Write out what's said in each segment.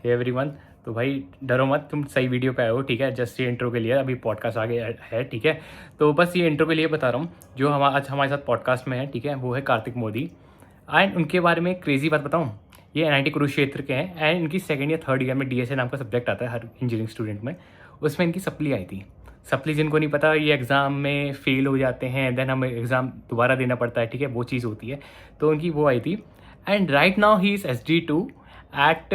Hey everyone. तो भाई डरो मत, तुम सही वीडियो पे आए हो। ठीक है, जस्ट ये इंट्रो के लिए अभी पॉडकास्ट आगे है। ठीक है, तो बस ये इंट्रो के लिए बता रहा हूँ। जो आज हमारे साथ पॉडकास्ट में है, ठीक है, वो है कार्तिक मोदी। एंड उनके बारे में एक क्रेजी बात बताऊँ। ये एनआईटी कुरुक्षेत्र के हैं एंड इनकी सेकंड या थर्ड ईयर में डीएसए नाम का सब्जेक्ट आता है हर इंजीनियरिंग स्टूडेंट में। उसमें इनकी सप्ली आई थी। सप्ली जिनको नहीं पता, ये एग्ज़ाम में फेल हो जाते हैं, देन हमें एग्ज़ाम दोबारा देना पड़ता है। ठीक है, वो चीज़ होती है। तो उनकी वो आई थी। And right now he is SD2 at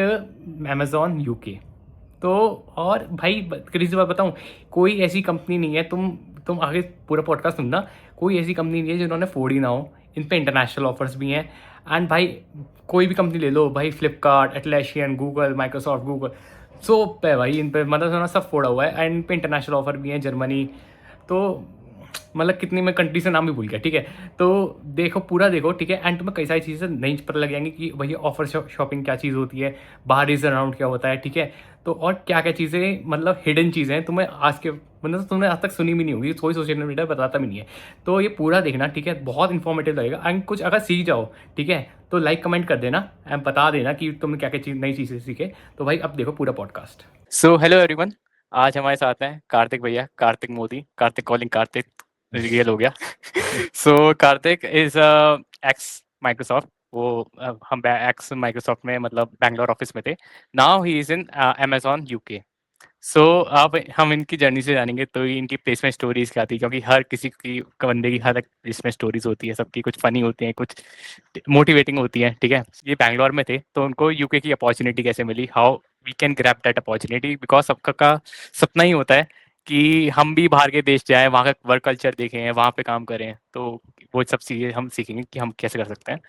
Amazon UK. तो और भाई क्रेजी बात बताऊँ, कोई ऐसी कंपनी नहीं है, तुम आगे पूरा पॉडकास्ट सुनना। कोई ऐसी कंपनी नहीं है जिन्होंने फोड़ी ना हो। इन पे इंटरनेशनल ऑफर्स भी हैं। एंड भाई कोई भी कंपनी ले लो भाई, Flipkart, Atlassian, Google, Microsoft, Google, सोप है भाई इन पे, मतलब सुना सब फोड़ा हुआ है। एंड इन पे इंटरनेशनल ऑफर भी हैं, जर्मनी। तो मतलब कितनी, मैं कंट्री से नाम भी भूल गया। ठीक है, तो देखो पूरा देखो। ठीक है, एंड तुम्हें कई सारी चीज़ें नहीं पता लग जाएंगी कि भैया ऑफर शॉपिंग क्या चीज़ होती है, बाहर इज अराउंड क्या होता है। ठीक है, तो और क्या क्या चीज़ें, मतलब हिडन चीज़ें हैं तुम्हें आज के, मतलब तुमने आज तक सुनी भी नहीं होगी, कोई सोशल मीडिया बताता भी नहीं है। तो ये पूरा देखना। ठीक है, बहुत इन्फॉर्मेटिव लगेगा। एंड कुछ अगर सीख जाओ, ठीक है, तो लाइक कमेंट कर देना एंड बता देना कि तुमने क्या क्या चीज़, नई चीज़ें सीखे। तो भाई अब देखो पूरा पॉडकास्ट। सो हेलो एवरीवन, आज हमारे साथ हैं कार्तिक भैया, कार्तिक मोदी, कार्तिक कॉलिंग कार्तिक, रियल हो गया। सो कार्तिक इज एक्स माइक्रोसॉफ्ट। वो हम एक्स माइक्रोसॉफ्ट में, मतलब बैंगलोर ऑफिस में थे। Now he is in Amazon UK. So अब हम इनकी जर्नी से जानेंगे, तो इनकी प्लेसमेंट स्टोरीज क्या थी, क्योंकि हर किसी की बंदे की हर एक प्लेसमेंट स्टोरीज होती है, सबकी कुछ फनी होती हैं, कुछ मोटिवेटिंग होती हैं। ठीक है, ये बैंगलोर में थे तो उनको यूके की अपॉर्चुनिटी कैसे मिली, how we can grab that opportunity, because सबका का सपना ही होता है कि हम भी बाहर के देश जाएं, वहाँ का वर्क कल्चर देखें, वहाँ पे काम करें। तो वो सब चीज़ें हम सीखेंगे कि हम कैसे कर सकते हैं।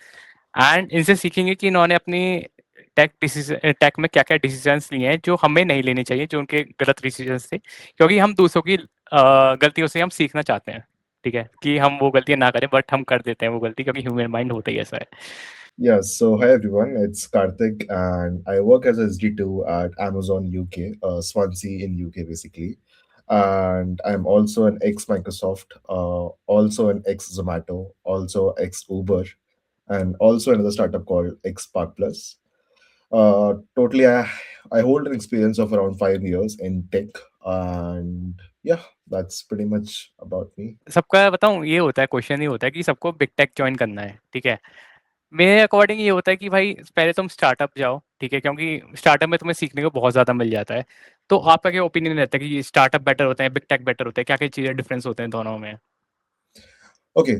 एंड इनसे सीखेंगे कि इन्होंने अपनी टेक में क्या क्या डिसीजंस लिए हैं जो हमें नहीं लेने चाहिए, जो उनके गलत डिसीजंस थे, क्योंकि हम दूसरों की गलतियों से हम सीखना चाहते हैं। ठीक है, कि हम वो गलतियां ना करें, बट हम कर देते हैं वो गलती, क्योंकि ह्यूमन माइंड होता ही ऐसा है। Yeah, so hi everyone, it's Karthik and I work as a SD2 at Amazon UK, Swansea in UK basically. And I'm also an ex Microsoft, also an ex Zomato, also ex Uber, and also another startup called X Park Plus. Totally, I hold an experience of around 5 years in tech, and yeah, that's pretty much about me. सबका बताऊं, ये होता है, question ये होता है कि सबको बिग टेक ज्वाइन करना है। ठीक है, मेरे अकॉर्डिंग ये होता है कि भाई पहले तुम स्टार्टअप जाओ। ठीक है, क्योंकि स्टार्टअप में तुम्हें सीखने को बहुत ज़्यादा मिल जाता है। तो आपका क्या ओपिनियन रहता है कि स्टार्टअप बेटर होते हैं, बिग टेक बेटर होते हैं, क्या क्या चीज़ें डिफरेंस होते हैं दोनों में? Okay,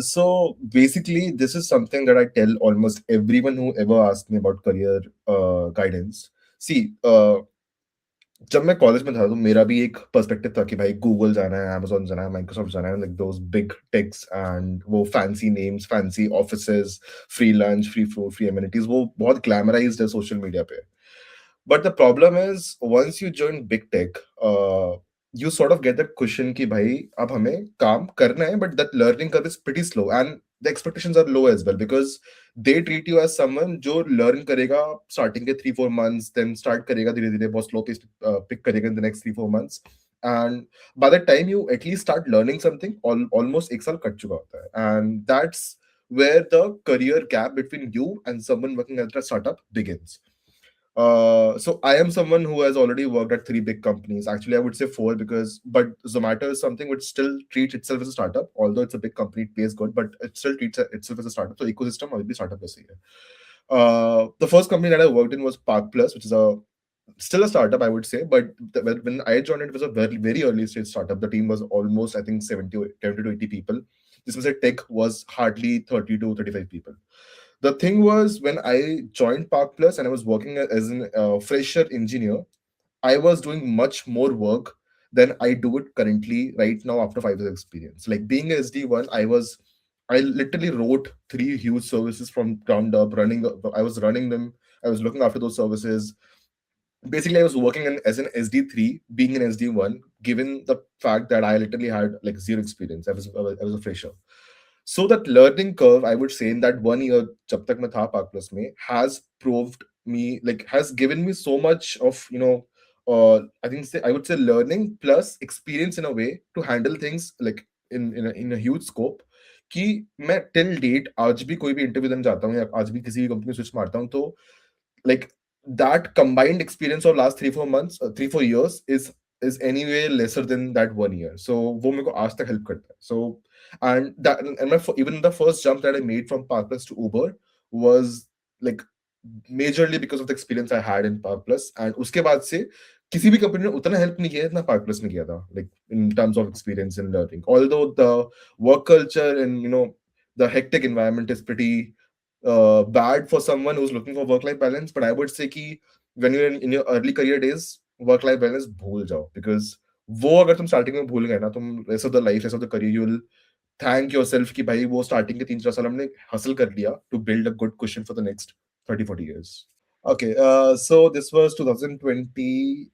so basically, this is something that I tell almost everyone who ever asks me about career guidance. See, जब मैं कॉलेज में था तो मेरा भी एक पर्सपेक्टिव था कि भाई गूगल जाना है, अमेज़न जाना है, माइक्रोसॉफ्ट जाना है, like those big techs and वो fancy names, fancy offices, free lunch, free food, free amenities, वो बहुत ग्लैमराइज्ड है सोशल मीडिया पे। But the problem is once you join big tech, you sort of get that cushion कि भाई अब हमें काम करना है, but that learning curve is pretty slow and the expectations are low as well because they treat you as someone जो learn करेगा starting के 3-4 months, then start करेगा धीरे धीरे बहुत slow pace pick करेगा in the next 3-4 months, and by the time you at least start learning something, almost एक साल कट चुका होता है, and that's where the career gap between you and someone working at a startup begins. So I am someone who has already worked at 3 big companies. Actually, I would say 4 because, but Zomato is something which still treats itself as a startup. Although it's a big company, it pays good, but it still treats itself as a startup. So ecosystem will be startup basically. The first company that I worked in was Park Plus, which is a still a startup, I would say. But when I joined, it was a very very early stage startup. The team was almost I think 70 to 80 people. This was a tech was hardly 30 to 35 people. The thing was when I joined Park Plus and I was working as an fresher engineer, I was doing much more work than I do it currently right now after 5 years experience. Like being a SD1, I literally wrote 3 huge services from ground up, I was running them. I was looking after those services. Basically, I was working as an SD3, being an SD1, given the fact that I literally had like zero experience. I was a fresher. So that learning curve, I would say, in that 1 year, jab tak main tha Park Plus mein, has proved me, like, has given me so much of, I would say learning plus experience in a way to handle things like in a huge scope. कि मैं till date आज भी कोई भी interview देने जाता हूँ या आज भी किसी भी कंपनी में स्विच मारता हूँ तो like that combined experience of last 3-4 months, 3-4 years is anyway lesser than that 1 year. So वो मेरे को आज तक help करता है. So and that and even the first jump that I made from Parkless to Uber was like majorly because of the experience I had in Parkless. And उसके बाद से किसी भी कंपनी ने उतना हेल्प नहीं किया जितना Parkless ने किया था, like in terms of experience and learning. Although the work culture and the hectic environment is pretty bad for someone who's looking for work-life balance, but I would say कि when you're in your early career days, work-life balance भूल जाओ, because वो अगर तुम starting में भूल गए ना, तुम rest of the life, rest of the career, you will thank yourself कि भाई वो स्टार्टिंग के 3-4 साल हमने हासिल कर लिया to build a good cushion for the next 30-40 years. Okay, so this was 2020.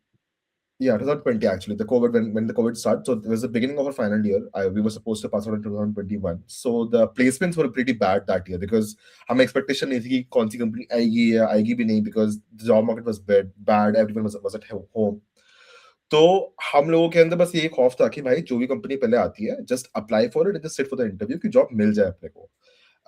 Yeah, 2020 actually. The COVID when the COVID started. So it was the beginning of our final year. We were supposed to pass out in 2021. So the placements were pretty bad that year because हमें expectation नहीं थी कि कौन सी company आएगी या आएगी भी नहीं, because the job market was bad. Everyone was at home. तो हम लोगों के अंदर बस ये एक खौफ था कि भाई जो भी कंपनी पहले आती है, just apply for it, just sit for the interview कि जॉब मिल जाए अपने को.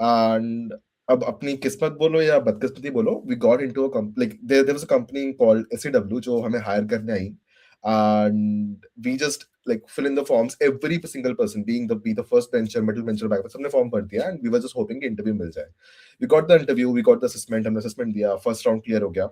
एंड अब अपनी किस्मत बोलो या बदकिस्मती बोलो, we got into a company, like there was a company called SW जो हमें हायर करने आई. And we just like fill in the forms, every single person being the first bencher, middle bencher, back सबने form भर दिया, and we were just hoping कि interview मिल जाए. We got the interview, we got the assessment, हमने assessment दिया, first round clear हो गया.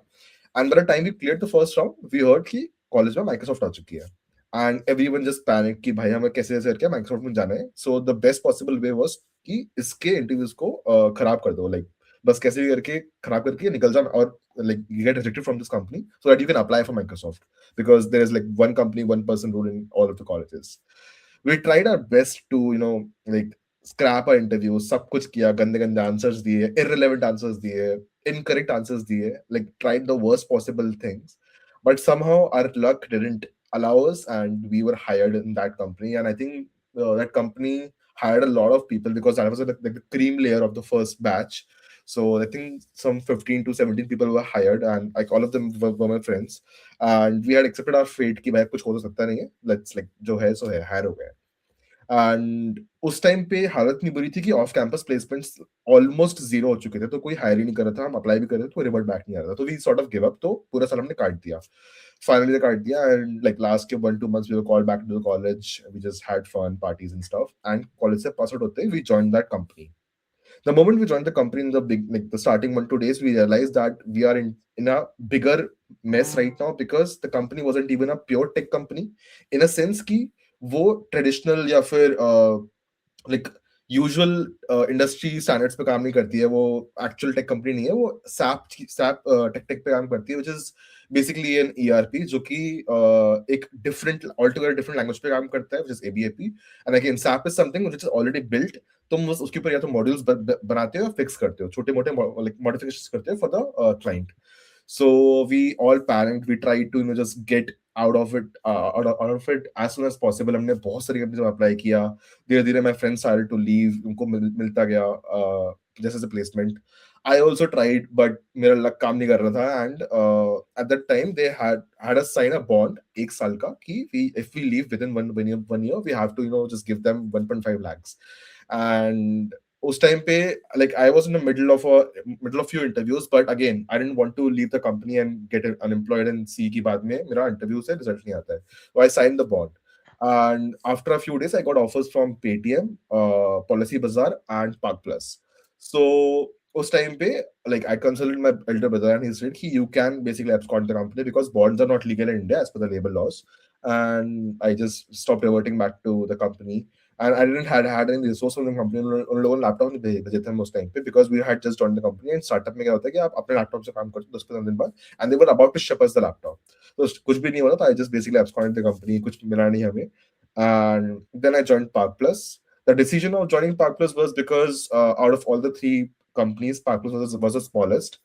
And by the time we cleared the first round, we heard कि कॉलेज में माइक्रोसॉफ्ट आ चुकी है. एंड एवरीवन जस्ट पैनिक कि भाई हमें कैसे कैसे करके माइक्रोसॉफ्ट में जाना है. So the best possible way was कि इसके इंटरव्यूज को खराब कर दो, लाइक बस कैसे भी करके खराब करके निकल जाओ, और like you get rejected from this company so that you can apply for Microsoft, because there is like one company, one person rule in all of the colleges. We tried our best to like scrap our interviews, सब कुछ किया, गंदे गंदे answers दिए, irrelevant answers दिए, incorrect answers दिए, like tried the worst possible things, but somehow our luck didn't allow us, and we were hired in that company. And I think that company hired a lot of people because that was like the cream layer of the first batch. So I think some 15 to 17 people were hired, and like all of them were my friends. And we had accepted our fate कि भाई कुछ हो तो सकता नहीं है, let's like जो है सो है, हायर हो गए. एंड उस टाइम पे हालत नहीं बुरी थी कि off campus placements almost zero हो चुके थे, तो कोई हायर ही नहीं कर रहा था, हम अप्लाई भी कर रहे थे तो रिवर्ट बैक नहीं आ रहा था, तो we sort of give up. तो पूरा साल हमने काट दिया, फाइनली काट दिया. एंड लाइक लास्ट के 1-2 months we were called back to the college, we just had fun parties and stuff, and college से पास आउट होते ही we joined that company. The moment we joined the company in the like the starting 1-2 days, we realized that we are in a bigger mess right now, because the company wasn't even a pure tech company in a sense कि वो traditional या फिर like usual industry standards पे काम नहीं करती है, वो एक्चुअल टेक कंपनी नहीं है, वो सैप टेक टेक पे काम करती है, which is basically an ERP, जो कि एक डिफरेंट ऑलटुगेदर डिफरेंट लैंग्वेज पे काम करता है, which is ABAP. And again SAP is something which is already built. तुम बस उसके ऊपर या तो मॉड्यूल्स बनाते हो या फिक्स करते हो, छोटे मोटे लाइक मॉडिफिकेशंस करते हो for the client. So we all panicked. We tried to just get out of it, out of it as soon as possible. हमने बहुत सारी कंपनीज में अप्लाई किया. धीरे धीरे my friends started to leave. उनको मिलता गया जैसे जैसे placement. I also tried, but मेरा लक काम नहीं कर रहा था. And at that time they had us sign a bond 1 साल का कि if we leave within one year, we have to just give them 1.5 lakhs. And उस टाइम पे like I was in the middle of few interviews, but again I didn't want to leave the company and get unemployed and see कि बाद में मेरा interview से result नहीं आता है. So I signed the bond, and after a few days I got offers from Paytm, Policy Bazaar and Park Plus. So उस time पे like I consulted my elder brother, and he said कि you can basically abscond the company because bonds are not legal in India as per the labor laws. And I just stopped reverting back to the company. And I didn't had any resource from the company. उन लोगों ने laptop नहीं भेजे थे हम उस time पे, because we had just joined the company. And startup में क्या होता है कि आप अपने लैपटॉप से काम करते हो 10-15 दिन बाद, and they were about to ship us the laptop. तो कुछ भी नहीं हुआ, तो I just basically absconded the company. कुछ मिला नहीं हमें. And then I joined Park Plus. The decision of joining Park Plus was because out of all the three companies, Park Plus was the smallest,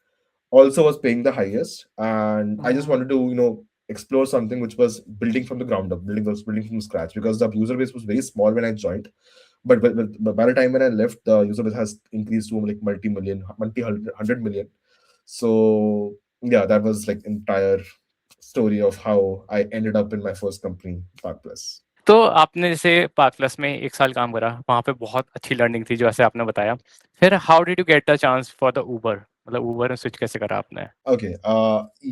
also was paying the highest, and I just wanted to explore something which was building from the ground up, building from scratch, because the user base was very small when I joined. But by the time when I left, the user base has increased to like multi-hundred million. So yeah, that was like entire story of how I ended up in my first company, Park Plus. तो आपने जैसे park plus में 1 साल काम करा, वहाँ पे बहुत अच्छी लर्निंग थी जो ऐसे आपने बताया. फिर how did you get the chance for the Uber? मतलब ऊबर में स्विच कैसे करा आपने? ओके,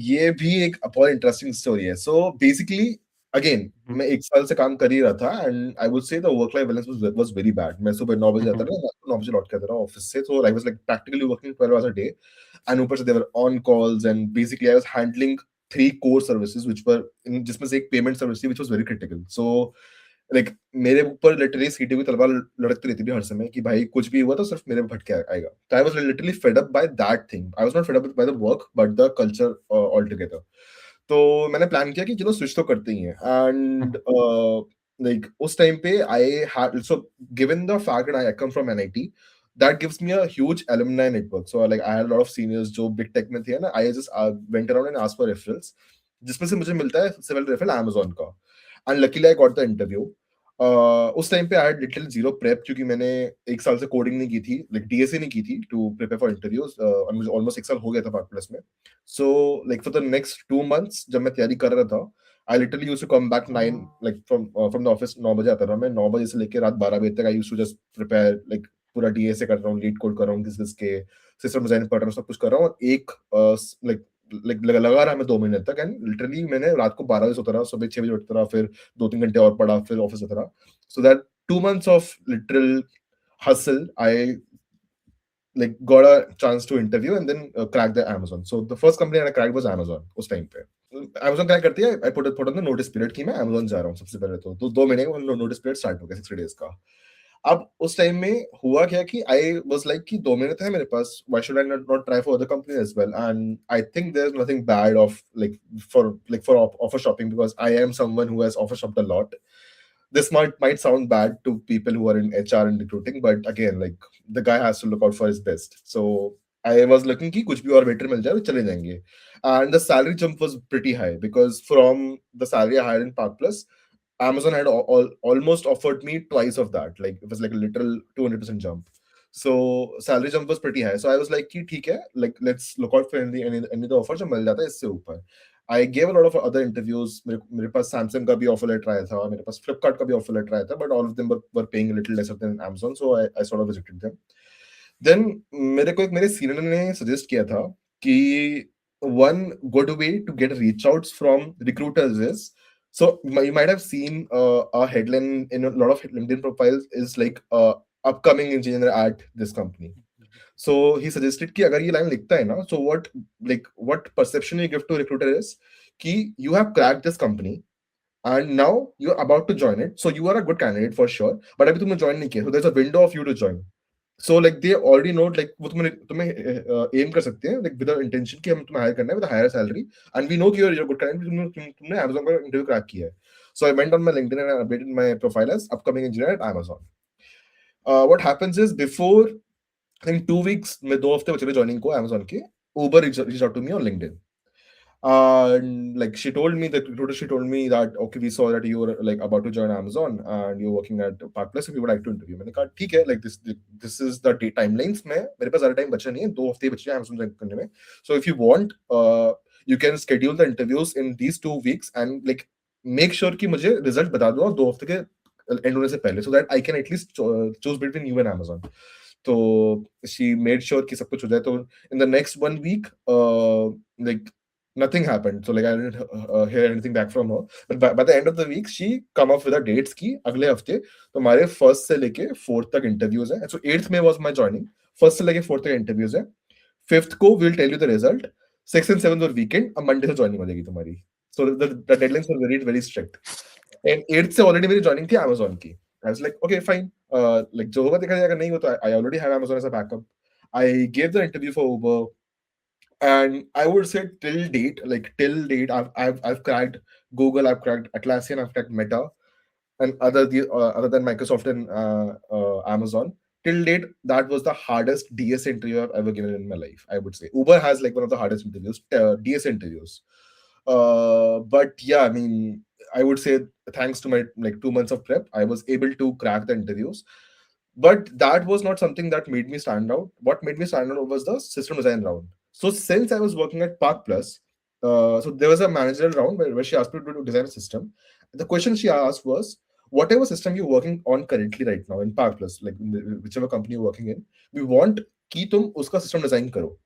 ये भी एक बहुत इंटरेस्टिंग स्टोरी है। सो बेसिकली अगेन हम्म, मैं 1 साल से काम कर ही रहा था एंड आई वुड से the work life balance was very bad. मैं सुबह 9 बजे आता हम्म, था, रात को 9 बजे लौट के आता था ऑफिस से, so I was like practically working 12 hours a day and ऊपर से they were on calls and basically I was handling 3 core services which were in जिसमें से एक पेमेंट सर्विस थी which was very critical. So like मेरे ऊपर literally सीटी की तलवार लड़कती रहती थी हर समय कि भाई कुछ भी हुआ तो सिर्फ मेरे पे भटके आएगा। तो I was literally fed up by that thing. I was not fed up by the work but the culture all together. तो मैंने प्लान किया कि चलो स्विच तो करते ही हैं एंड लाइक उस टाइम पे I had so given the fact that I come from NIT that gives me a huge alumni network. So like I had a lot of seniors जो big tech में थे ना, I just went around and asked for referrals, जिसमें से मुझे मिलता है सबसे पहले रेफरल Amazon का। And luckily I got the interview. उस टाइम पे I had little zero prep क्योंकि मैंने 1 साल से कोडिंग नहीं की थी, लाइक डीएसए नहीं की थी टू प्रिपेयर फॉर इंटरव्यूज, और मुझे ऑलमोस्ट 1 साल हो गया था पार्ट प्लस में। So like for the next 2 months जब मैं तैयारी कर रहा था, I literally used to come back 9 like from the office 9 बजे आता था मैं, 9 बजे से लेके रात 12 बजे तक I used to just prepare like पूरा डीएसए कर रहा हूँ, लीड कोड कर रहा हूँ, किस के सिस्टम डिजाइन पढ़ रहा हूँ, सब कुछ कर रहा हूँ, और एक लाइक लाइक लगा रहा मैं 2 महीने तक एंड लिटरली मैंने रात को 12 बजे सोता रहा, सुबह 6 बजे उठता रहा, फिर 2-3 घंटे और पढ़ा, फिर ऑफिस जाता रहा। So that 2 months of literal hustle, I like got a chance to interview and then crack the Amazon. So the first company that I cracked was Amazon उस टाइम पे। Amazon क्रैक करती है, I put on the notice period कि मैं Amazon जा रहा हूँ सबसे पहले तो 2 महीने का नोटिस पीरियड स्टार्ट हो गया 60 डेज का। अब उस टाइम में हुआ क्या कि आई वाज लाइक कि 2 महीने तो है मेरे पास, why should I not try for other company as well, and I think there is nothing bad of for offer shopping because I am someone who has offer shopped a lot. This might sound bad to people who are in HR and recruiting, but again, like the guy has to look out for his best. So I was looking कि कुछ भी और better मिल जाए तो चले जाएंगे. And the salary jump was pretty high because from the salary I had in Park Plus, Amazon had almost offered me twice of that. Like it was like a literal 200% jump. So salary jump was pretty high. So I was like कि ठीक है, like let's look out for any the offer जो मिल जाता है इससे ऊपर. I gave a lot of other interviews. मेरे पास Samsung का भी ऑफर लेटर आया था, मेरे पास Flipkart का भी ऑफर लेटर आया था, but all of them were paying a little lesser than Amazon, so I sort of rejected them. Then मेरे को एक मेरे सीनियर ने सजेस्ट किया था कि one good way to get reach outs from recruiters is, so you might have seen a headline in a lot of LinkedIn profiles is like upcoming engineer at this company. So he suggested कि अगर ये line लिखता है ना, so what perception you give to recruiter is कि you have cracked this company and now you're about to join it, so you are a good candidate for sure, but अभी तुमने join नहीं किया, so there's a window of you to join. So like they already know like वो तुम्हें तुम्हें aim कर सकते हैं like with the intention कि हम तुम्हें hire करना है with a higher salary, and we know कि you're a good candidate, तुमने Amazon का interview crack किया है. So I went on my LinkedIn and I updated my profile as upcoming engineer at Amazon. What happens is before I think 2 weeks में 2 हफ्ते बचे थे joining को Amazon के, Uber reached out to me on LinkedIn. And like she told me that recruiter, she told me that okay, we saw that you were like about to join Amazon and you're working at Park Plus, if you would like to interview. मैंने कहा ठीक है, like this is the day timelines में मेरे पास ज़्यादा time बचा नहीं है, 2 हफ्ते बचे हैं Amazon ज्वाइन करने में. So if you want, you can schedule the interviews in these 2 weeks and like make sure कि मुझे रिजल्ट बता दो 2 हफ्ते के एंड होने से पहले, so that I can at least choose between you and Amazon. तो she made sure कि सब कुछ हो जाए. तो in the next 1 week, like nothing happened. So like I didn't hear anything back from her. But by the end of the week, she come up with the dates की अगले हफ्ते. तो हमारे फर्स्ट से लेके फोर्थ तक interviews है. So 8th में was my joining. फर्स्ट से लेके फोर्थ तक इंटरव्यूज है. 5th को we'll tell you the result. 6th and 7th और weekend. अब मंडे से ज्वाइनिंग हो जाएगी तुम्हारी. So the deadlines were very strict. And 8th से already मेरी ज्वाइनिंग थी Amazon की. I was like, okay, fine. Like जो होगा देखा जाएगा, नहीं हो तो I already have Amazon as a backup. I gave the interview for Uber, and I would say till date, I've cracked Google, I've cracked Atlassian, I've cracked Meta, and other than Microsoft and Amazon. Till date, that was the hardest DS interview I've ever given in my life. I would say Uber has like one of the hardest interviews, DS interviews. But yeah, I mean, I would say thanks to my like 2 months of prep, I was able to crack the interviews. But that was not something that made me stand out. What made me stand out was the system design round. So since I was working at Park Plus, so there was a managerial round where she asked me to design a system. The question she asked was, whatever system you're working on currently right now in Park Plus, like whichever company you're working in, we want कि तुम उसका system design करो.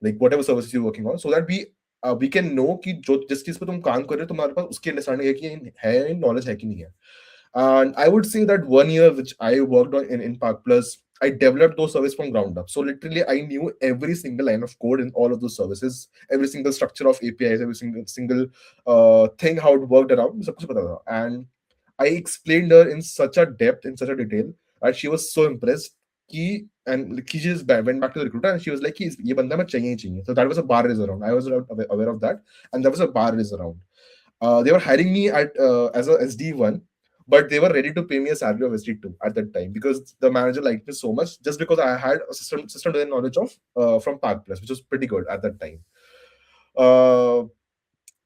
like whatever services you're working on, so that we can know कि जो जिस चीज पे तुम काम कर रहे हो तुम्हारे पास उसकी understanding है knowledge है कि नहीं है. And I would say that 1 year which I worked on in Park Plus, I developed those services from ground up. So literally, I knew every single line of code in all of those services, every single structure of APIs, every single thing how it worked around. सब कुछ पता था. And I explained her in such a depth, in such a detail, that she was so impressed. And she just went back to the recruiter and she was like, "ये बंदा मैं चाहिए ही चाहिए." So that was a bar race around. I was aware of that, and there was a bar race around. They were hiring me at as a SD1, but they were ready to pay me a salary of SD2 at that time because the manager liked me so much, just because I had a system domain knowledge of from Park Plus, which was pretty good at that time. Uh,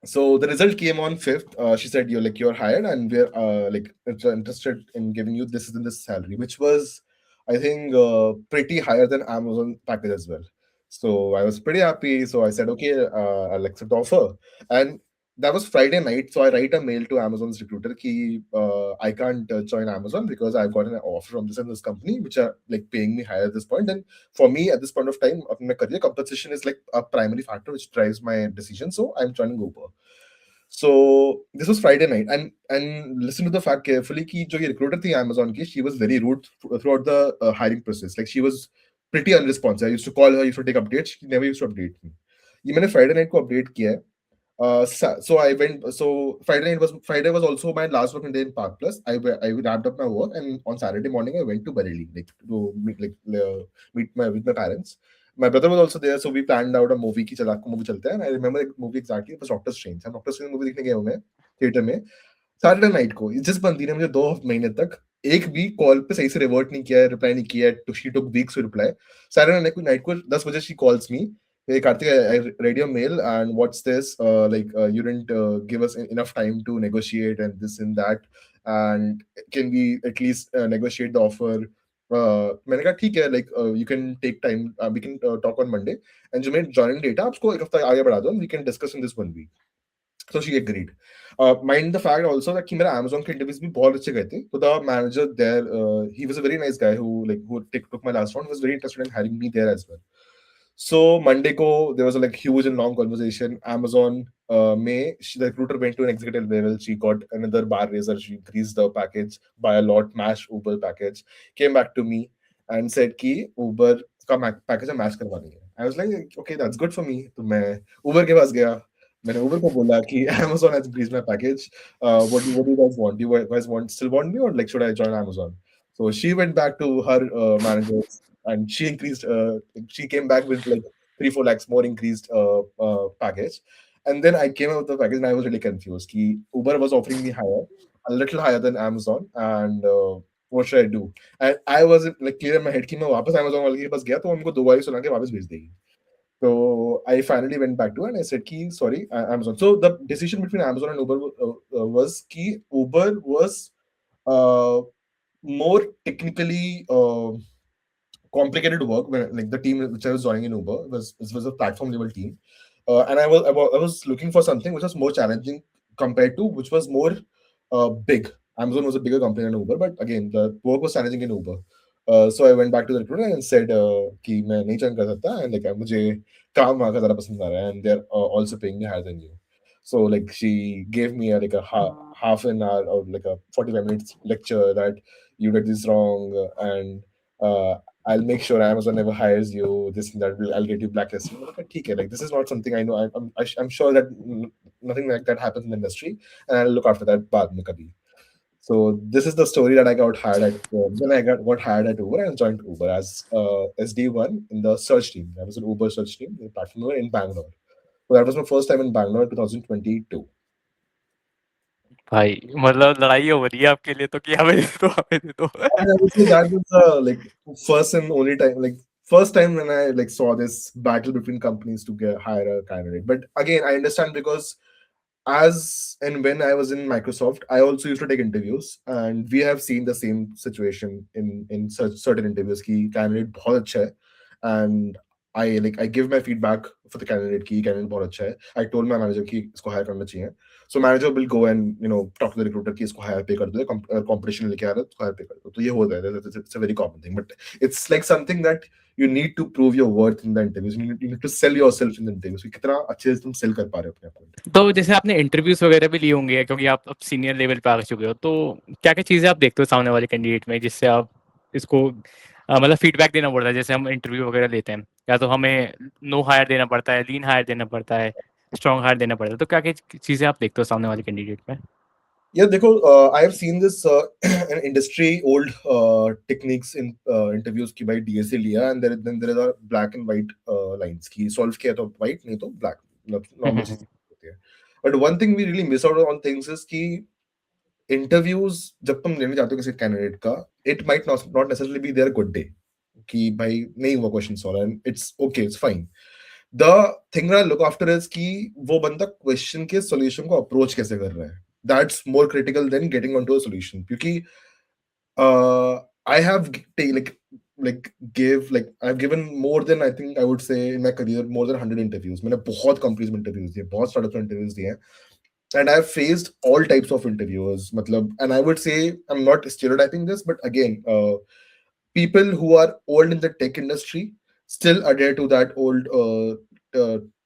so the result came on 5th. She said, you're hired, and we're interested in giving you this and this salary, which was, I think, pretty higher than Amazon package as well. So I was pretty happy. So I said, okay, I'll accept the offer. And that was Friday night. So I write a mail to Amazon's recruiter ki I can't join Amazon because I've got an offer from this and this company, which are like paying me higher at this point. And for me, at this point of time of my career, compensation is like a primary factor which drives my decision. So I'm joining Uber. So this was Friday night, and listen to the fact carefully. Ki jo ye recruiter thi Amazon ki, she was very rude throughout the hiring process. Like she was pretty unresponsive. I used to call her, used to take updates. She never used to update me. ये मैंने Friday night को update किया है. So I went. So Friday was also my last working day in Park Plus. I wrapped up my work, and on Saturday morning I went to Bareilly, like to meet my with my parents. My brother was also there, so we planned out a movie की चला movie चलते हैं. And I remember the movie exactly. It was Doctor Strange. हम Doctor Strange movie देखने गए हुए हैं theater में. Saturday night को जिस बंदी ने मुझे 2 महीने तक एक भी कॉल पे सही से रिवर्ट नहीं किया, रिप्लाई नहीं किया, तो she took weeks to reply. Saturday night को 10 बजे she calls me. Hey Karthik, I read your mail, and what's this? You didn't give us enough time to negotiate and this and that. And can we at least negotiate the offer? मैंने कहा ठीक है, you can take time, we can talk on Monday. And जो मेरे joining date है आपको एक हफ्ता आगे बढ़ा दो, and we can discuss in this 1 week. So she agreed. Mind the fact also that कि मेरा Amazon के interviews भी बहुत अच्छे गए थे. So the manager there, he was a very nice guy who took my last round. He was very interested in hiring me there as well. So Monday ko there was a huge and long conversation. Amazon the recruiter went to an executive level. She got another bar raiser. She increased the package by a lot. Matched Uber package. Came back to me and said कि Uber का package match करवा देंगे. I was like, okay, that's good for me. तो मैं Uber के पास गया. मैंने Uber को बोला कि Amazon has increased my package. What do you guys want? Do you guys still want me, or should I join Amazon? So she went back to her manager, and she increased. She came back with like 3-4 lakhs more increased package. And then I came out with the package, and I was really confused. Ki Uber was offering me higher, a little higher than Amazon, and what should I do? And I was like clear in my head कि मैं वापस Amazon वाले के पास गया तो उनको 2 बार सुना के वापस भेज देगी. So I finally went back to her and I said, "Ki sorry, Amazon." So the decision between Amazon and Uber was ki Uber was uh, more technically complicated work. When like the team which I was joining in Uber was a platform level team, and I was looking for something which was more challenging compared to which was more big. Amazon was a bigger company than Uber, but again the work was challenging in Uber. So I went back to the recruiter and said कि मैं नहीं join कर सकता, and like मुझे काम वहाँ का ज़्यादा पसंद आ रहा है, and they're also paying me higher than you. So like she gave me like a half an hour or like a 45 minutes lecture that you did this wrong, and uh, I'll make sure Amazon never hires you. This and that. I'll get you blacklisted. I'm like, okay, like this is not something I know. I'm sure that nothing like that happens in the industry, and I'll look after that बाद में कभी. So this is the story that I got hired at. When I got hired at Uber, I joined Uber as SD1 in the search team. I was an Uber search team, the platform in Bangalore. So that was my first time in Bangalore in 2022. भाई मतलब लड़ाई हो रही है आपके लिए तो कि हमें दे दो हमें दे दो. And I would say that was first and only time, first time when I saw this battle between companies to hire a candidate. But again, I understand because as and when I was in Microsoft, I also used to take interviews, and we have seen the same situation in such certain interviews. Ki candidate बहुत अच्छा है, and I give my feedback for the candidate ki candidate बहुत अच्छा है. I told my manager कि इसको hire करना चाहिए. So manager will go and talk to the recruiter कि इसको hire pay कर दो, competition लेके आ रहा है तो hire pay कर दो. तो ये होता है. It's a very common thing, but it's like something that you need to prove your worth in the interviews. You need to sell yourself in the interviews. कि कितना अच्छे से तुम sell कर पा रहे हो अपने आप को. तो जैसे आपने इंटरव्यूज वगैरह भी लिए होंगे क्योंकि आप अब सीनियर लेवल पे आ चुके हो, तो क्या क्या चीज़ें आप देखते हो सामने वाले कैंडिडेट में जिससे आप इसको मतलब फीडबैक देना पड़ता है? जैसे हम इंटरव्यू वगैरह लेते हैं, या तो हमें नो हायर देना पड़ता है, लीन हायर देना पड़ता है, स्ट्रॉन्ग हायर देना पड़ता है, तो क्या क्या चीज़ें आप देखते हो सामने वाले कैंडिडेट में? Yeah, देखो, I have seen this in industry old techniques in interviews की भाई DSA लिया and then there are black and white lines की solve किया तो white नहीं तो black, मतलब normal चीज़ होती है. But one thing we really miss out on things is कि interviews जब तुम लेने जाते हो किसी कैंडिडेट का, it might not necessarily be their good day कि भाई नहीं हुआ question solve and it's okay, it's fine. The thing that I look after is कि वो बंदा क्वेश्चन के सॉल्यूशन को अप्रोच कैसे कर रहा है. That's more critical than getting onto a solution. क्योंकि I have I've given more than I think I would say in my career more than 100 interviews. मैंने बहुत companies में interviews दिए, बहुत startups में interviews दिए हैं. And I've faced all types of interviewers. मतलब, and I would say I'm not stereotyping this, but again, people who are old in the tech industry still adhere to that old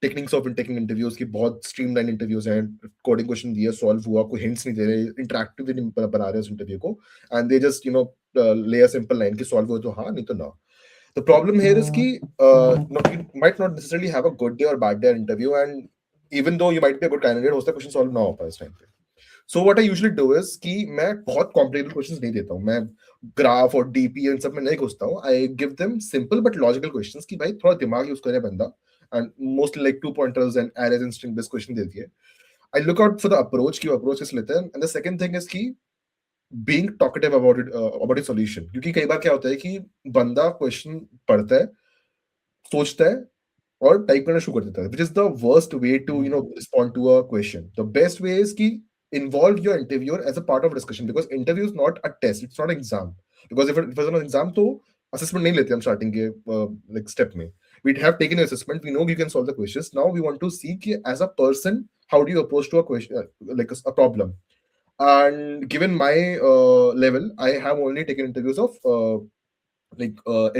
techniques of taking interviews की बहुत streamlined interviews हैं. Coding question दिया, solve हुआ, कोई hints नहीं दे रहे, interactive भी नहीं बना रहे उस interview को, and they just lay a simple line कि solve हुआ तो हाँ, नहीं तो ना. The problem here is कि you might not necessarily have a good day or bad day interview, and even though you might be a good candidate, हो सकता है question solve ना हो पाए इस time पे. So what I usually do is कि मैं बहुत complicated questions नहीं देता हूँ. मैं ग्राफ और डीपी इन सब में नहीं घुसता हूँ. I give them simple but logical questions कि भाई थोड़ा दिमाग यूज करे बंदा, and mostly like 2 pointers and arrays and string based question देती है. I look out for the approach कि अप्रोच किस लेते हैं. And the second thing is कि being talkative about it solution. क्योंकि कई बार क्या होता है कि बंदा क्वेश्चन पढ़ता है, सोचता है और टाइप करना शुरू कर देता है, which is the worst way to respond to a question. The best way is कि involve your interviewer as a part of discussion, because interview is not a test, it's not an exam. Because if it was an exam तो assessment नहीं लेते हम starting के like step में. We have taken an assessment, we know you can solve the questions. Now we want to see कि as a person how do you approach to a question, like a problem. And given my level, I have only taken interviews of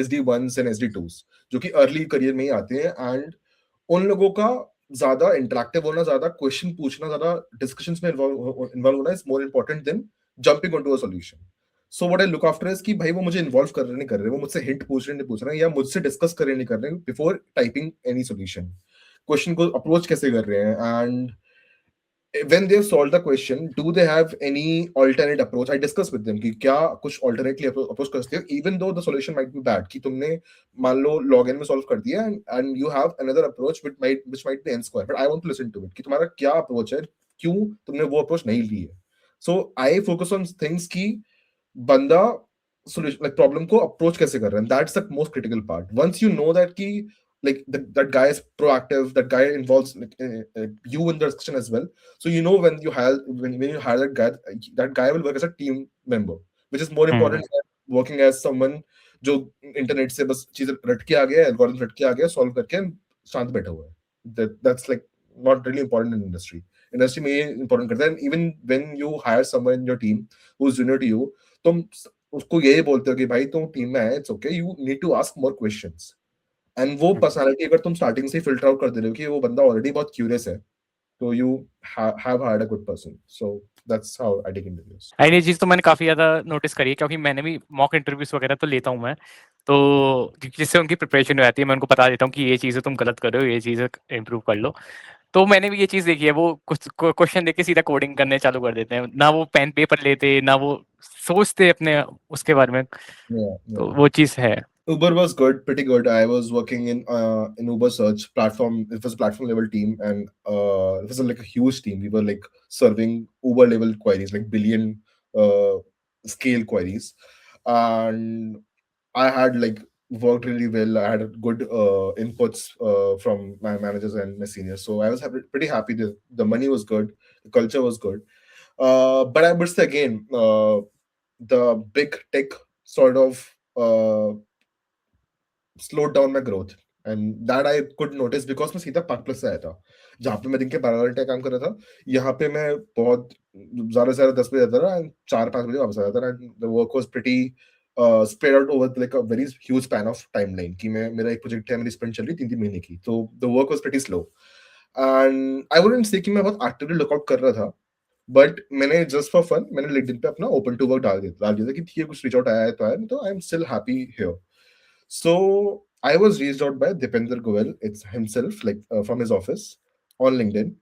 SD1s and SD2s जो कि early career में ही आते हैं. And उन लोगों का ज्यादा इंटरेक्टिव होना, ज्यादा क्वेश्चन पूछना, ज्यादा डिस्कशंस में इन्वॉल्व होना is more important than jumping on to a solution. So what I look after is कि भाई वो मुझे इन्वॉल्व कर रहे नहीं कर रहे, वो मुझसे हिंट पूछ रहे नहीं पूछ रहे, या मुझसे डिस्कस कर रहे नहीं कर रहे before typing any solution. Question को अप्रोच कैसे कर रहे हैं, and when they've solved the question, do they have any alternate approach? I discuss with them कि क्या कुछ alternately approach कर सकते हो, even though the solution might be bad. कि तुमने मान लो login में solve कर दिया and you have another approach which might be n square, but I want to listen to it कि तुम्हारा क्या approach है, क्यों तुमने वो approach नहीं ली है. So I focus on things कि बंदा solution like problem को approach कैसे कर रहा है. That's the most critical part. Once you know that कि like that guy is proactive, that guy involves you in the discussion as well. So when you hire that guy will work as a team member, which is more important than working as someone जो internet से बस चीजें रट के आ गया, algorithm रट के आ गया, सॉल्व करके शांत बैठा हुआ है. That's like not really important in industry. Industry में ये इंपॉर्टेंट करता है. Even when you hire someone in your team who is junior to you, तुम उसको यही बोलते हो कि भाई तुम टीम में आए, it's okay, you need to ask more questions. And वो पर्सनालिटी अगर तुम स्टार्टिंग से फिल्टर आउट कर दे रहे हो कि वो बंदा ऑलरेडी बहुत क्यूरियस है, तो you have hired a good person. So that's how I take interviews. And ये चीज़ तो मैंने काफ़ी ज़्यादा नोटिस करी है क्योंकि मैंने भी मॉक इंटरव्यूज़ वगैरह तो लेता हूँ मैं, तो जिससे उनकी प्रिपरेशन हो जाती है. मैं उनको बता देता हूँ कि ये चीज़ें तुम गलत कर रहे हो, ये चीज़ें इम्प्रूव कर लो. तो मैंने भी ये चीज़ देखी है, वो कुछ क्वेश्चन देख के सीधा कोडिंग करने चालू कर देते हैं, ना वो पेन पेपर लेते, ना वो सोचते अपने उसके बारे में. तो वो चीज़ है. Uber was good, pretty good. I was working in Uber Search platform. It was a platform level team, and it was like a huge team. We were like serving Uber level queries, like billion uh, scale queries, and I had like worked really well. I had good inputs from my managers and my seniors, so I was pretty happy. The money was good, the culture was good, but I would say again, the big tech sort of slowed down my growth. And that I could notice because मैं सीधा park plus से आया था, जहाँ पे मैं दिन के 12 घंटे काम कर रहा था। यहाँ पे मैं बहुत ज्यादा से ज्यादा 10 बजे आता था एंड 4-5 बजे वापस आ जाता था। And the work was pretty spread out over like a very huge span of timeline कि मैं मेरा एक प्रोजेक्ट है, मेरी स्प्रिंट चल रही 3-3 महीने की, तो the work was pretty slow. And I wouldn't say कि मैं बहुत एक्टिवली लुकआउट कर रहा था, बट मैंने जस्ट फॉर फन मैंने लिंक्डइन पे अपना ओपन टू वर्क डाल दिया था कि ठीक है कुछ रीच आउट आया है तो आया, नहीं तो I am still happy here. So I was reached out by Dipender Goel, it's himself, like from his office on LinkedIn.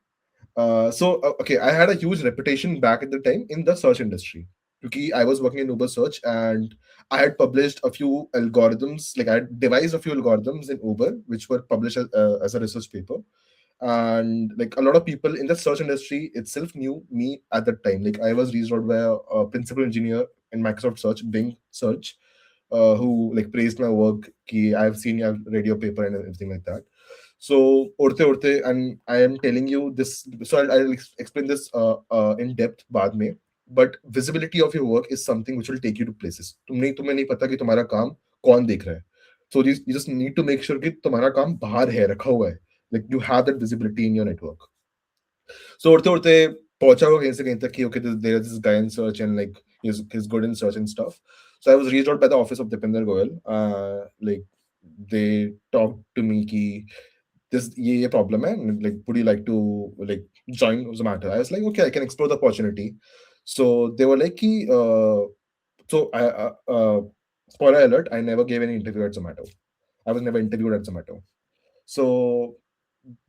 Okay, I had a huge reputation back at the time in the search industry. Because I was working in Uber Search and I had published a few algorithms, like I had devised a few algorithms in Uber, which were published as a research paper. And like a lot of people in the search industry itself knew me at that time. Like I was reached out by a principal engineer in Microsoft Search, Bing Search, who like praised my work. Ki, I've seen your radio paper and everything like that. So urte urte, and I am telling you this. So I'll explain this in depth बाद में. But visibility of your work is something which will take you to places. तुम्हें नहीं पता कि तुम्हारा काम कौन देख रहा है. So you just need to make sure कि तुम्हारा काम बाहर है, रखा हुआ है. Like you have that visibility in your network. So उड़ते उड़ते पहुंचा हुआ कहीं से कहीं तक कि okay, there is this guy in search and like he's good in search and stuff. So I was reached out by the office of Dipinder Goyal. Like they talked to me कि this ये problem है, and like would you like to like join Zomato? I was like okay, I can explore the opportunity. So they were like कि so I spoiler alert, I never gave any interview at Zomato. I was never interviewed at Zomato. So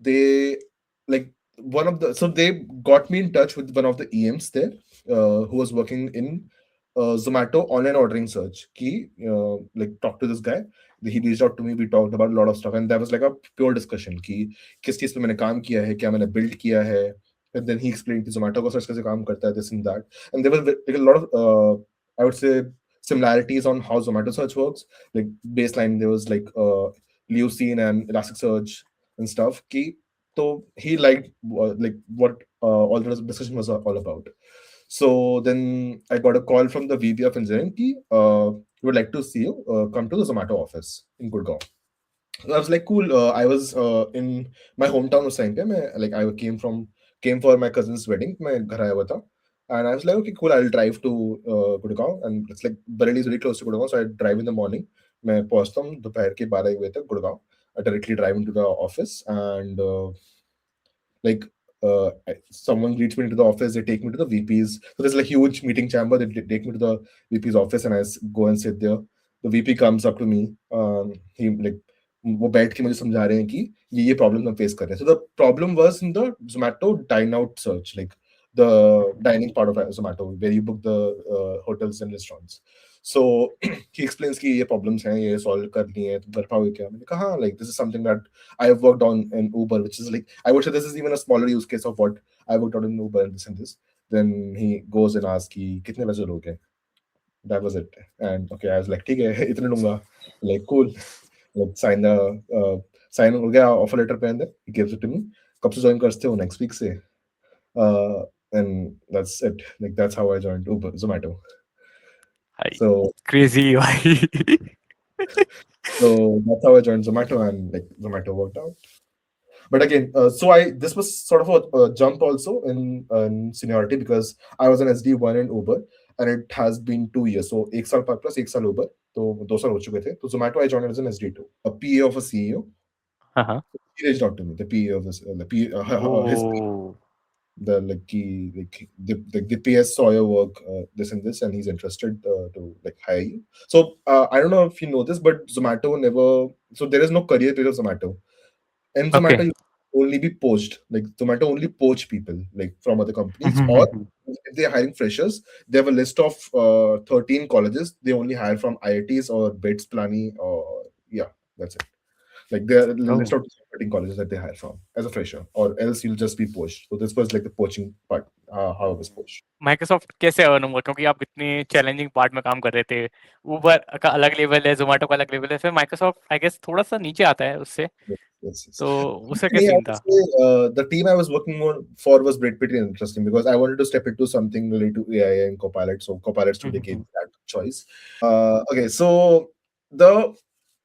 they like one of the so they got me in touch with one of the EMs there, who was working in Zomato online ordering search. Key like talk to this guy. He reached out to me. We talked about a lot of stuff, and that was like a pure discussion. कि किस चीज पे मैंने काम किया है, क्या मैंने build किया है. And then he explained कि Zomato का search कैसे काम करता है, this and that. And there was like a lot of I would say similarities on how Zomato search works. Like baseline, there was like Leucine and Elasticsearch and stuff. Ki, so he liked like what all the discussion was all about. So then I got a call from the VP of engineering. Ki, we would like to see you come to the Zomato office in Gurgaon. So I was like, cool. I was in my hometown उस time पे मैं like I came for my cousin's wedding. मैं घर आया हुआ था. And I was like, okay, cool. I'll drive to Gurgaon, and it's like Bareilly is very close to Gurgaon, so I drive in the morning. मैं पहुंचता हूँ दोपहर के 12 बजे तक Gurgaon. I directly drive into the office, and like someone greets me into the office. They take me to the VP's. So there's like huge meeting chamber. They take me to the VP's office, and go and sit there. The VP comes up to me. He like वो बैठ के मुझे समझा रहे हैं कि ये problem हम फेस कर रहे हैं. So the problem was in the Zomato dine out search, like the dining part of Zomato, where you book the hotels and restaurants. So he explains कि ये problems हैं, ये solve करनी है, तुम कर पाओगे क्या? मैंने कहा हाँ, like this is something that I have worked on in Uber, which is like I would say this is even a smaller use case of what I worked on in Uber and this and this. Then he goes and asks कि कितने पैसे लोगे? That was it. And okay, I was like ठीक है, इतने लूंगा. Like cool. Like sign हो गया ऑफर लेटर पे, अंदर he gives it to me. कब से ज्वाइन करते हो? नेक्स्ट वीक से. And that's it. Like that's how I joined Uber Zomato. भाई So क्रेजी भाई. that's how I joined Zomato, and like Zomato worked out. But again, so I this was sort of a jump also in seniority because I was an SD1 in Uber, and it has been 2 years. So एक साल plus एक साल Uber, तो 2 साल हो चुके थे. तो Zomato I joined as an SD2, a PA of a CEO. हाँ हाँ. He reached out to me, the PA of the PA, his Oh. the like he the PS saw your work, this and this, and he's interested to like hire you. So I don't know if you know this, but Zomato never. So there is no career page of Zomato. And Zomato Okay. you only be poached. Like Zomato only poach people like from other companies, or if they're hiring freshers, they have a list of 13 colleges. They only hire from IITs or BITS, Plani, or yeah, that's it. Like there are a list Oh. of 13 colleges that they hire from as a fresher, or else you'll just be poached. So this was like the poaching part, how I was poached. Microsoft कैसे earn हुआ, क्योंकि आप इतने challenging part में काम कर रहे थे. ऊबर का अलग लेवल है, जोमेटो का अलग लेवल है, फिर माइक्रोसॉफ्ट आई गेस थोड़ा सा नीचे आता है उससे. Yes, yes, yes. तो उसका क्या Me, I सीन would था? say, the team I was working for was pretty interesting because I wanted to step into something related to AI and Copilot. So Copilot Studio gave me that choice. Okay, so the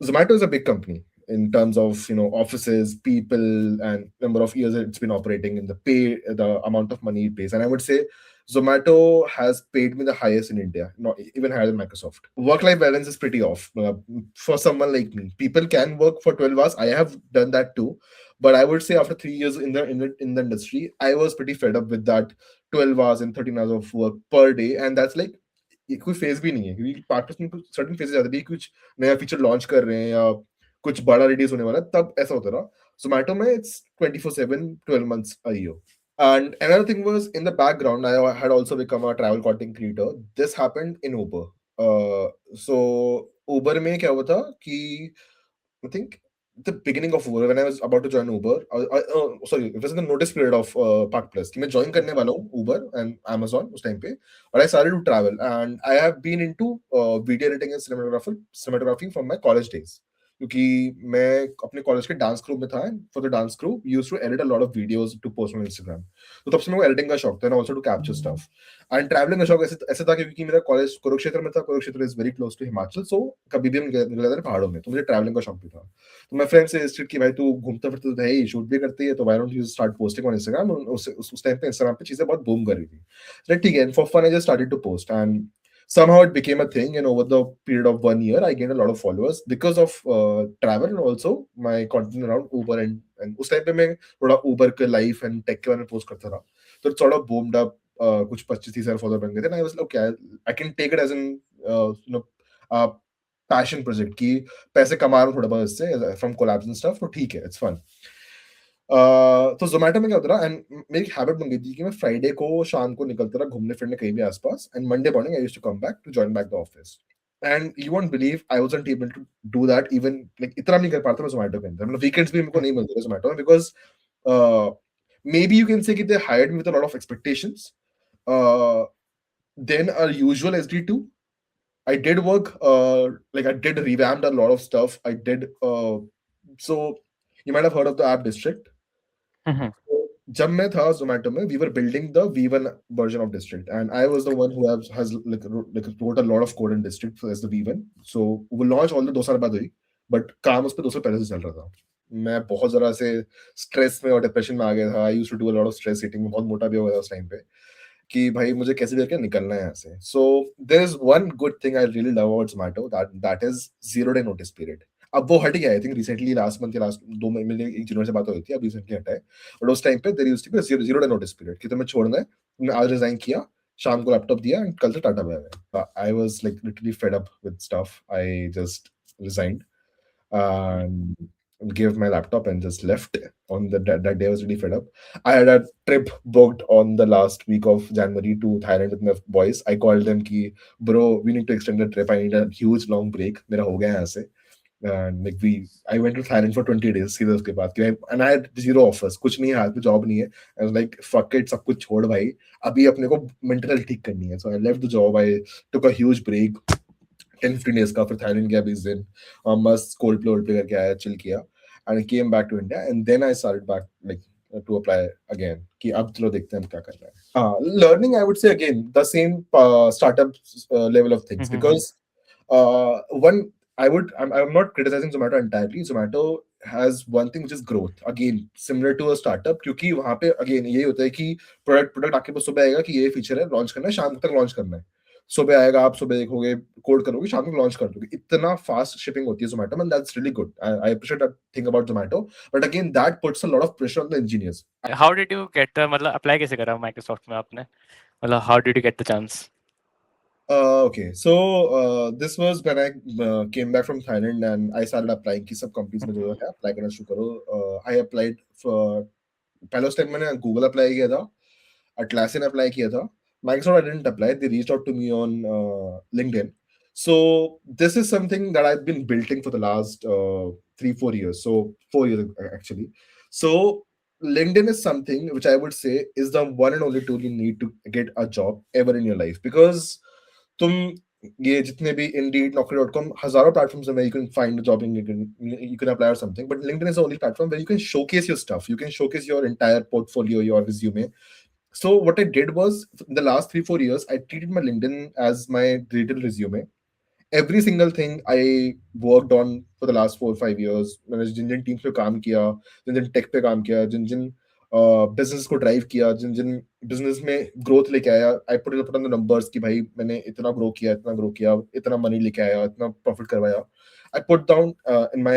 Zomato is a big company. in terms of offices, people, and number of years it's been operating, and the amount of money it pays. And I would say Zomato has paid me the highest in India, not even higher than Microsoft. Work-life balance is pretty off for someone like me. People can work for 12 hours. I have done that too, but I would say after 3 years in the industry, I was pretty fed up with that 12 hours and 13 hours of work per day, and that's like ये कोई phase भी नहीं है, क्योंकि partners में कुछ certain phases आते हैं कुछ नया फीचर लॉन्च कर रहे हैं या कुछ बड़ा रिलीज होने वाला है, तब ऐसा होता रहा. जोमेटो में it's 24/7, 12 months a year. And another thing was, in the background, I had also become a travel content creator. This happened in Uber. So Uber में क्या हुआ था कि I think the beginning of Uber, when I was about to join Uber, sorry, it was in the notice period of Park Plus कि मैं join करने वाला हूँ Uber and Amazon उस time पे, और I started to travel, and I have been into video editing and cinematography from my college days. क्योंकि मैं अपने कॉलेज के डांस ग्रुप में था, for the dance group used to edit a lot of videos to post on Instagram. तो तब से मेरे को एडिटिंग का शौक था, and also to capture stuff. And travelling का शौक ऐसे ऐसे था क्योंकि मेरा कॉलेज कुरुक्षेत्र में था. Kurukshetra is very close to Himachal, so कभी भी हम निकल जाते थे पहाड़ों में, तो मुझे ट्रैवलिंग का शौक भी था. तो मैं फ्रेंड से सजेस्टेड कि भाई तू घूमता फिरता तो है ही, शूट भी करती है, तो why don't you start posting on Instagram. उस टाइम पे इंस्टाग्राम पे चीजें बहुत बूम कर रही थी. तो ठीक है, for fun I just started to post, and somehow it became a thing, and over the period of 1 year I gained a lot of followers because of travel, and also my content around Uber, and उस time पे मैं थोड़ा Uber के life and take के बारे में post करता था, तो it sort of boomed up. कुछ 25-30 हजार फॉलोअर बन गए थे. I was like okay, I can take it as an passion project कि पैसे कमा रहा हूँ थोड़ा बहुत इससे फ्रॉम कोलैब्स एंड स्टफ, तो ठीक है, इट्स फन. तो जोमेटो में क्या होता था, एंड मेरी हैबिट बन गई थी कि मैं फ्राइडे को शाम को निकलता रहा घूमने फिरने कहीं भी आसपास, and Monday morning I used to come back to join back the office. And you won't believe I wasn't able to do that, even like इतना नहीं कर पाता मैं जोमेटो के अंदर. मतलब वीकेंड्स भी मेरे को नहीं मिलते थे जोमेटो में, because maybe you can say that they hired me with a lot of expectations. Then a usual SD2, I did work, like I did revamped a lot of stuff. I did, so you might have heard of the app District. Mhm. जब मैं था Zomato में, we were building the V1 version of District, and I was the one who has wrote a lot of code in District as the V1. So वो launch all the 2 साल बाद हुई, but काम उस पे 2 साल पहले से चल रहा था. मैं बहुत जरा से स्ट्रेस में और डिप्रेशन में आ गया था. I used to do a lot of stress eating, में बहुत मोटा भी हो गया था उस टाइम पे, कि भाई मुझे कैसे भी करके निकलना है यहाँ से. So there is one good thing I really love about Zomato, that is 0 day notice period. अब वो हट गया, I think recently last month या लास्ट 2 महीने एक जनवरी से बात हुई थी, अब रिसेंटली हटा है. बट उस टाइम पे there used to be 0 day notice period कि तुम्हें छोड़ना है. तुमने आज रिजाइन किया, शाम को लैपटॉप दिया, एंड कल से tata bye bye. I was like literally fed up with stuff. I just resigned and gave my laptop and just left on that day. I was really fed up. I had a trip booked on the last week of January to Thailand with my boys. I called them ki, bro, we need to extend the trip. I need a huge long break. मेरा हो गया यहाँ से. And like I went to Thailand for 20 days. सीधे उसके बाद कि and I had zero offers. कुछ नहीं है हाथ में, जॉब नहीं है. I was like fuck it, सब कुछ छोड़ भाई. अभी अपने को mental ठीक करनी है. So I left the job. I took a huge break. 10-15 days का, फिर थाईलैंड गया 20 दिन, मस्त कोल्ड प्ले करके आया, चिल किया, and came back to India, and then I started back like to apply again कि अब चलो देखते हैं हम क्या कर रहे हैं. हाँ, लर्निंग आई वुड से again the same startup level of things, because one I'm not criticizing Zomato entirely. Zomato has one thing which is growth, again similar to a startup, क्योंकि वहां पे अगेन यही होता है कि प्रोडक्ट आपके पास सुबह आएगा कि ये फीचर है, लॉन्च करना है, शाम तक लॉन्च करना है. सुबह आएगा, आप सुबह देखोगे, कोड करोगे, शाम को लॉन्च कर दोगे. इतना फास्ट शिपिंग होती है Zomato, and that's really good. I appreciate that thing about Zomato, but again that puts a lot of pressure on the engineers. How did you get the, मतलब apply कैसे करा Microsoft में आपने, मतलब how did you get the chance? Okay, so this was when I came back from Thailand, and I started applying कि सब companies में जो है apply करना शुरू करो. I applied for, पहले उस टाइम मैंने Google अप्लाई किया था, Atlassian अप्लाई किया था. Microsoft I didn't apply. They reached out to me on LinkedIn. So this is something that I've been building for the last 3-4 years. So 4 years actually. So LinkedIn is something which I would say is the one and only tool you need to get a job ever in your life, because तुम ये जितने भी Indeed, Naukri.com, हजारों platforms where you can find a job and you can apply or something, but LinkedIn is the only platform where you can showcase your stuff. You can showcase your entire portfolio, your resume. So what I did was, in the last 3-4 years, I treated my LinkedIn as my digital resume, every single thing I worked on for the last 4 or 5 years, मैंने जिन जिन teams पे काम किया, जिन जिन take पे काम किया, जिन जिन business को drive किया, जिन जिन business में ग्रोथ लेके आया, I put on the numbers कि भाई मैंने इतना ग्रो किया, इतना ग्रो किया, इतना मनी लेके आया, इतना प्रॉफिट करवाया. I put down in my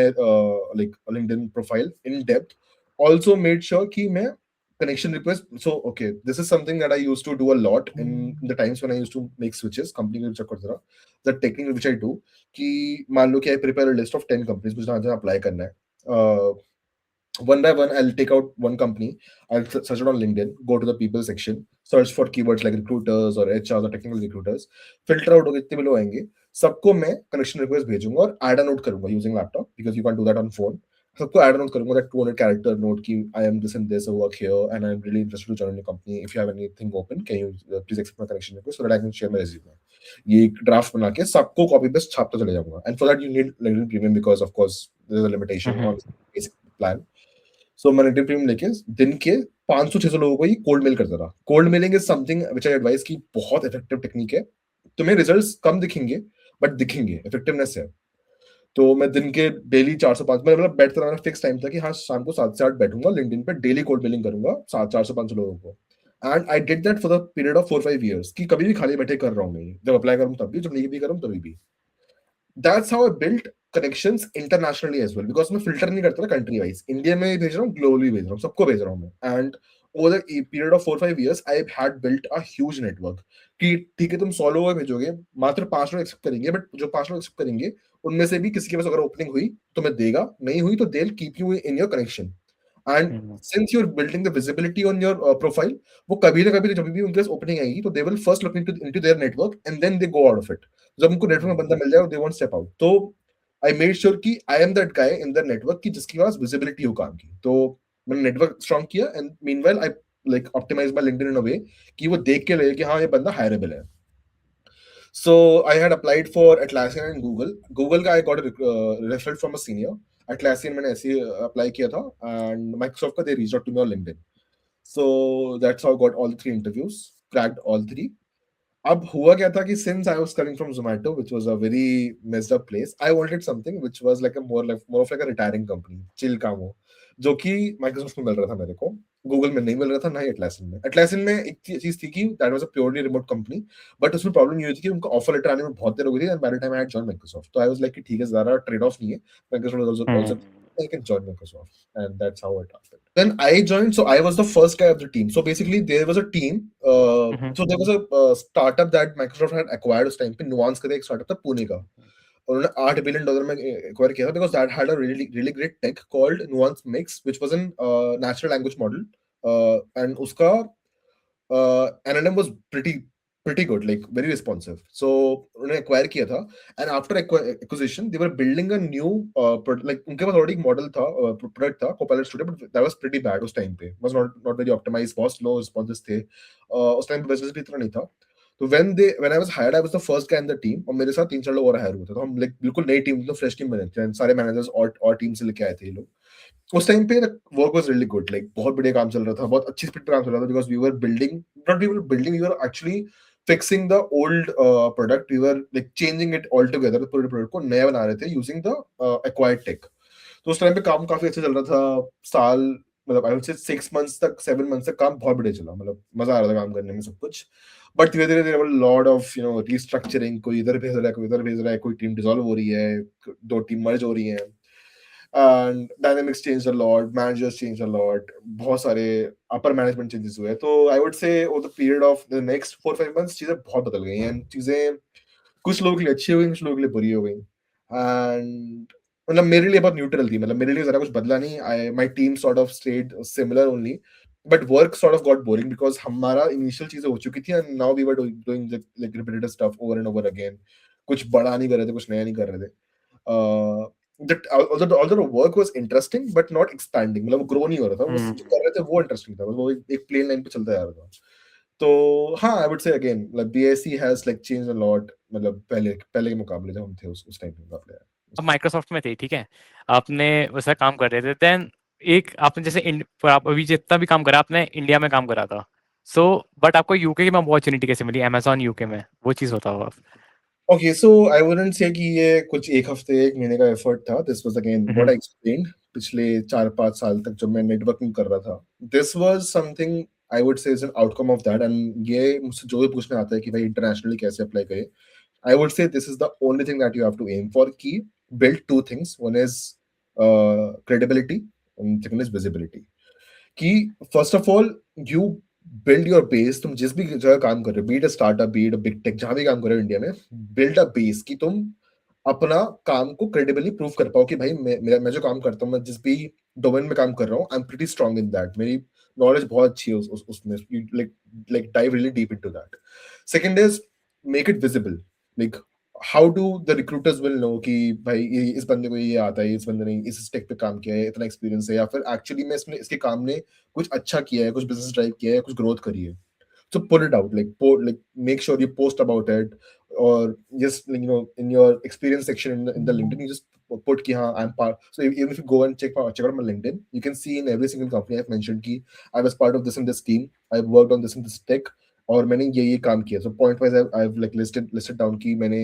like LinkedIn profile in depth. Also made sure कि मैं connection request. So okay, this is something that I used to do a lot in the times when I used to make switches. Company के check करता था. The technique which I do कि मान लो कि I prepare a list of 10 companies मुझे जहाँ जहाँ apply करना है. One by one, I'll take out one company. I'll search it on LinkedIn, go to the people section, search for keywords like recruiters or HRs or technical recruiters, filter out जितने भी लोग आएंगे, सबको मैं connection request भेजूंगा और add a note करूंगा using laptop because you can't do that on phone. सबको add a note करूंगा, that 200 character note कि I am this and this, I work here and I'm really interested to join your company. If you have anything open, can you please accept my connection request so that I can share my resume. ये एक draft बना के सबको copy paste छापता चले जाऊंगा. And for that you need LinkedIn Premium because of course there is a limitation on basic plan. सो मैं LinkedIn Premium लेके दिन के 500-600 लोगों को ही कोल्ड मेल करता था. Cold mailing is something which I advice की बहुत इफेक्टिव टेक्निक है. तुम्हें रिजल्ट्स कम दिखेंगे बट दिखेंगे, इफेक्टिवनेस है. तो मैं दिन के डेली 400-500 मतलब बैठता था, फिक्स टाइम था कि हाँ शाम को 7 से 8 बैठूंगा लिंक्डइन पे, डेली कोल्ड मेलिंग करूंगा 400-500 लोगों को. And I did that for the period of 4-5 years कि कभी भी खाली बैठे कर रहा हूँ मैं, जब अप्लाई करूँ तब भी, जब नहीं भी करूँ तभी भी. That's how I built connections internationally as well because मैं filter नहीं करता था country wise. इंडिया में भेज रहा हूँ, globally भेज रहा हूँ, सबको भेज रहा हूँ मैं. And over the period of 4-5 years, I had built a huge network. कि ठीक है तुम 100 लोगों को भेजोगे, मात्र 5 लोग एक्सेप्ट करेंगे, बट जो 5 लोग एक्सेप्ट करेंगे उनमें से भी किसी के पास अगर ओपनिंग हुई तो मैं देगा, नहीं हुई तो they'll keep you in your connection. And since you're building the visibility on your profile, वो कभी ना कभी जब भी उनके पास ओपनिंग आएगी तो they will first look into their network and then they go out of it. जब उनको नेटवर्क में बंदा मिल जाए, they won't step out. तो I made sure कि I am that guy in the network कि जिसके पास visibility हो काम की. तो मैंने नेटवर्क स्ट्रॉन्ग किया and meanwhile I like optimize my LinkedIn in a way कि वो देख के लगे कि हाँ ये बंदा hireable है. So I had applied for Atlassian and Google. Google का I got a referral from a senior. Atlassian मैंने ऐसे ही अप्लाई किया था and Microsoft का they reached out to me on LinkedIn. So that's how I got all the 3 interviews, cracked all 3. अब हुआ क्या था कि since I was coming from Zomato, which was a very messed up place, I wanted something which was like a more of like a retiring company, chill काम हो, जो कि Microsoft में मिल रहा था मेरे को, Google में नहीं मिल रहा था, ना ही Atlassian में. Atlassian में एक चीज थी कि that was a purely remote company, but उसमें प्रॉब्लम ये हुई थी कि उनका ऑफर लेटर आने में बहुत देर हो गई थी and by the time I had joined Microsoft, तो I was like कि ठीक है ज़्यादा ट्रेड ऑफ नहीं है, Microsoft was also I can join Microsoft, and that's how it happened. Then I joined, so I was the first guy of the team. So basically, there was a team. So there was a startup that Microsoft had acquired उस time पे, Nuance करके एक startup था पुणे का. और उन्होंने $8 billion में acquire किया था because that had a really great tech called Nuance Mix, which was an natural language model. And उसका NLM was pretty good, like very responsive. So उन्होंने acquire किया था, and after acquisition, they were building a new like उनके पास already एक model था, product था, Copilot Studio, but that was pretty bad उस time पे, was not very optimized, बहुत slow responses थे. उस time पे business भी इतना नहीं था. तो when I was hired, I was the first guy in the team, और मेरे साथ 3-4 लोग और hire हुए थे. तो हम like बिल्कुल नई टीम, मतलब fresh team बने थे, सारे managers और टीम से लेके आए थे ये लोग. उस टाइम पे work was really good, like बहुत बढ़िया काम चल रहा था, बहुत अच्छी स्पीड पे काम चल रहा था, because we were building, not we were building, we were actually fixing the old product, we were like changing it all together, पूरे प्रोडक्ट को नया बना रहे थे यूजिंग द एक्वायर्ड टेक. तो उस टाइम पे काम काफी अच्छा चल रहा था. साल मतलब आई वुड से 6 मंथ्स तक, 7 मंथ्स तक काम बहुत बढ़िया चला, मतलब मजा आ रहा था काम करने में, सब कुछ. बट धीरे धीरे there were lot of restructuring, कोई इधर भेज रहा है, कोई इधर भेज रहा है, कोई टीम डिसॉल्व हो रही है, 2 टीम मर्ज हो रही है, and dynamics changed a lot, managers changed a lot, बहुत सारे upper management changes हुए. तो I would say over the period of the next 4-5 months चीजें बहुत बदल गई हैं, चीजें कुछ लोगों के लिए अच्छी हो गई, कुछ लोगों के लिए बुरी हो गई. And मतलब मेरे लिए बहुत न्यूट्रल थी, मतलब मेरे लिए जरा कुछ बदला नहीं. My team sort of stayed similar only, but work sort of got boring because हमारा initial चीजें हो चुकी थी and now we were doing like repetitive stuff over and over again. कुछ बड़ा नहीं कर रहे थे, कुछ नया नहीं कर रहे थे. That although the work was interesting but not expanding, मतलब ग्रो नहीं हो रहा था, वो जो कर रहे थे वो इंटरेस्टिंग था, वो एक प्लेन लाइन पे चलता जा रहा था. तो हाँ, आई वुड से again like BSc has like changed a lot, मतलब पहले के मुकाबले जब हम थे उस टाइम के मुकाबले. अब माइक्रोसॉफ्ट में थे, ठीक है, आपने वैसा काम कर रहे थे, देन एक आपने जैसे आप अभी जितना भी काम करा आपने इंडिया में काम करा था, सो बट आपको यूके में अपॉर्चुनिटी कैसे मिली, अमेजोन यूके में, वो चीज़ बताओ आप. Okay, so I wouldn't say कि ये कुछ एक हफ्ते एक महीने का एफर्ट था. This was again what I explained. पिछले 4-5 साल तक जब मैं नेटवर्किंग कर रहा था, this was something I would say is an outcome of that. And ये मुझसे जो भी पूछने आता है कि भाई इंटरनेशनली कैसे अप्लाई करें, I would say this is the only thing that you have to aim for. कि build two things. One is credibility, and second is visibility. कि first of all you build your base. तुम जिस भी जगह काम कर रहे हो, be it a startup, be it a big tech, जहां भी काम कर रहे हो इंडिया में, बिल्ड अ बेस कि तुम अपना काम को क्रेडिबली प्रूव कर पाओ कि भाई मैं जो काम करता हूँ, मैं जिस भी डोमेन में काम कर रहा हूँ, I am pretty strong in that. मेरी नॉलेज बहुत अच्छी है उसमें. Like like dive really deep into that. Second is make it visible. Like how do the recruiters will know कि भाई इस बंदे को ये आता है, इस बंदे ने इस टेक पे काम किया है, इतना एक्सपीरियंस है, या फिर एक्चुअली में इसने इसके काम ने कुछ अच्छा किया है, कुछ बिजनेस ड्राइव किया है, कुछ ग्रोथ करी है. So pull it out, like make sure you post about it, or just in your experience section in the LinkedIn, you just put ki haan, I'm part. So even if you go and check out my LinkedIn, you can see in every single company I've mentioned ki I was part of this and this team, I've worked on this and this tech, और मैंने ये काम किया. So point wise I've like listed down कि मैंने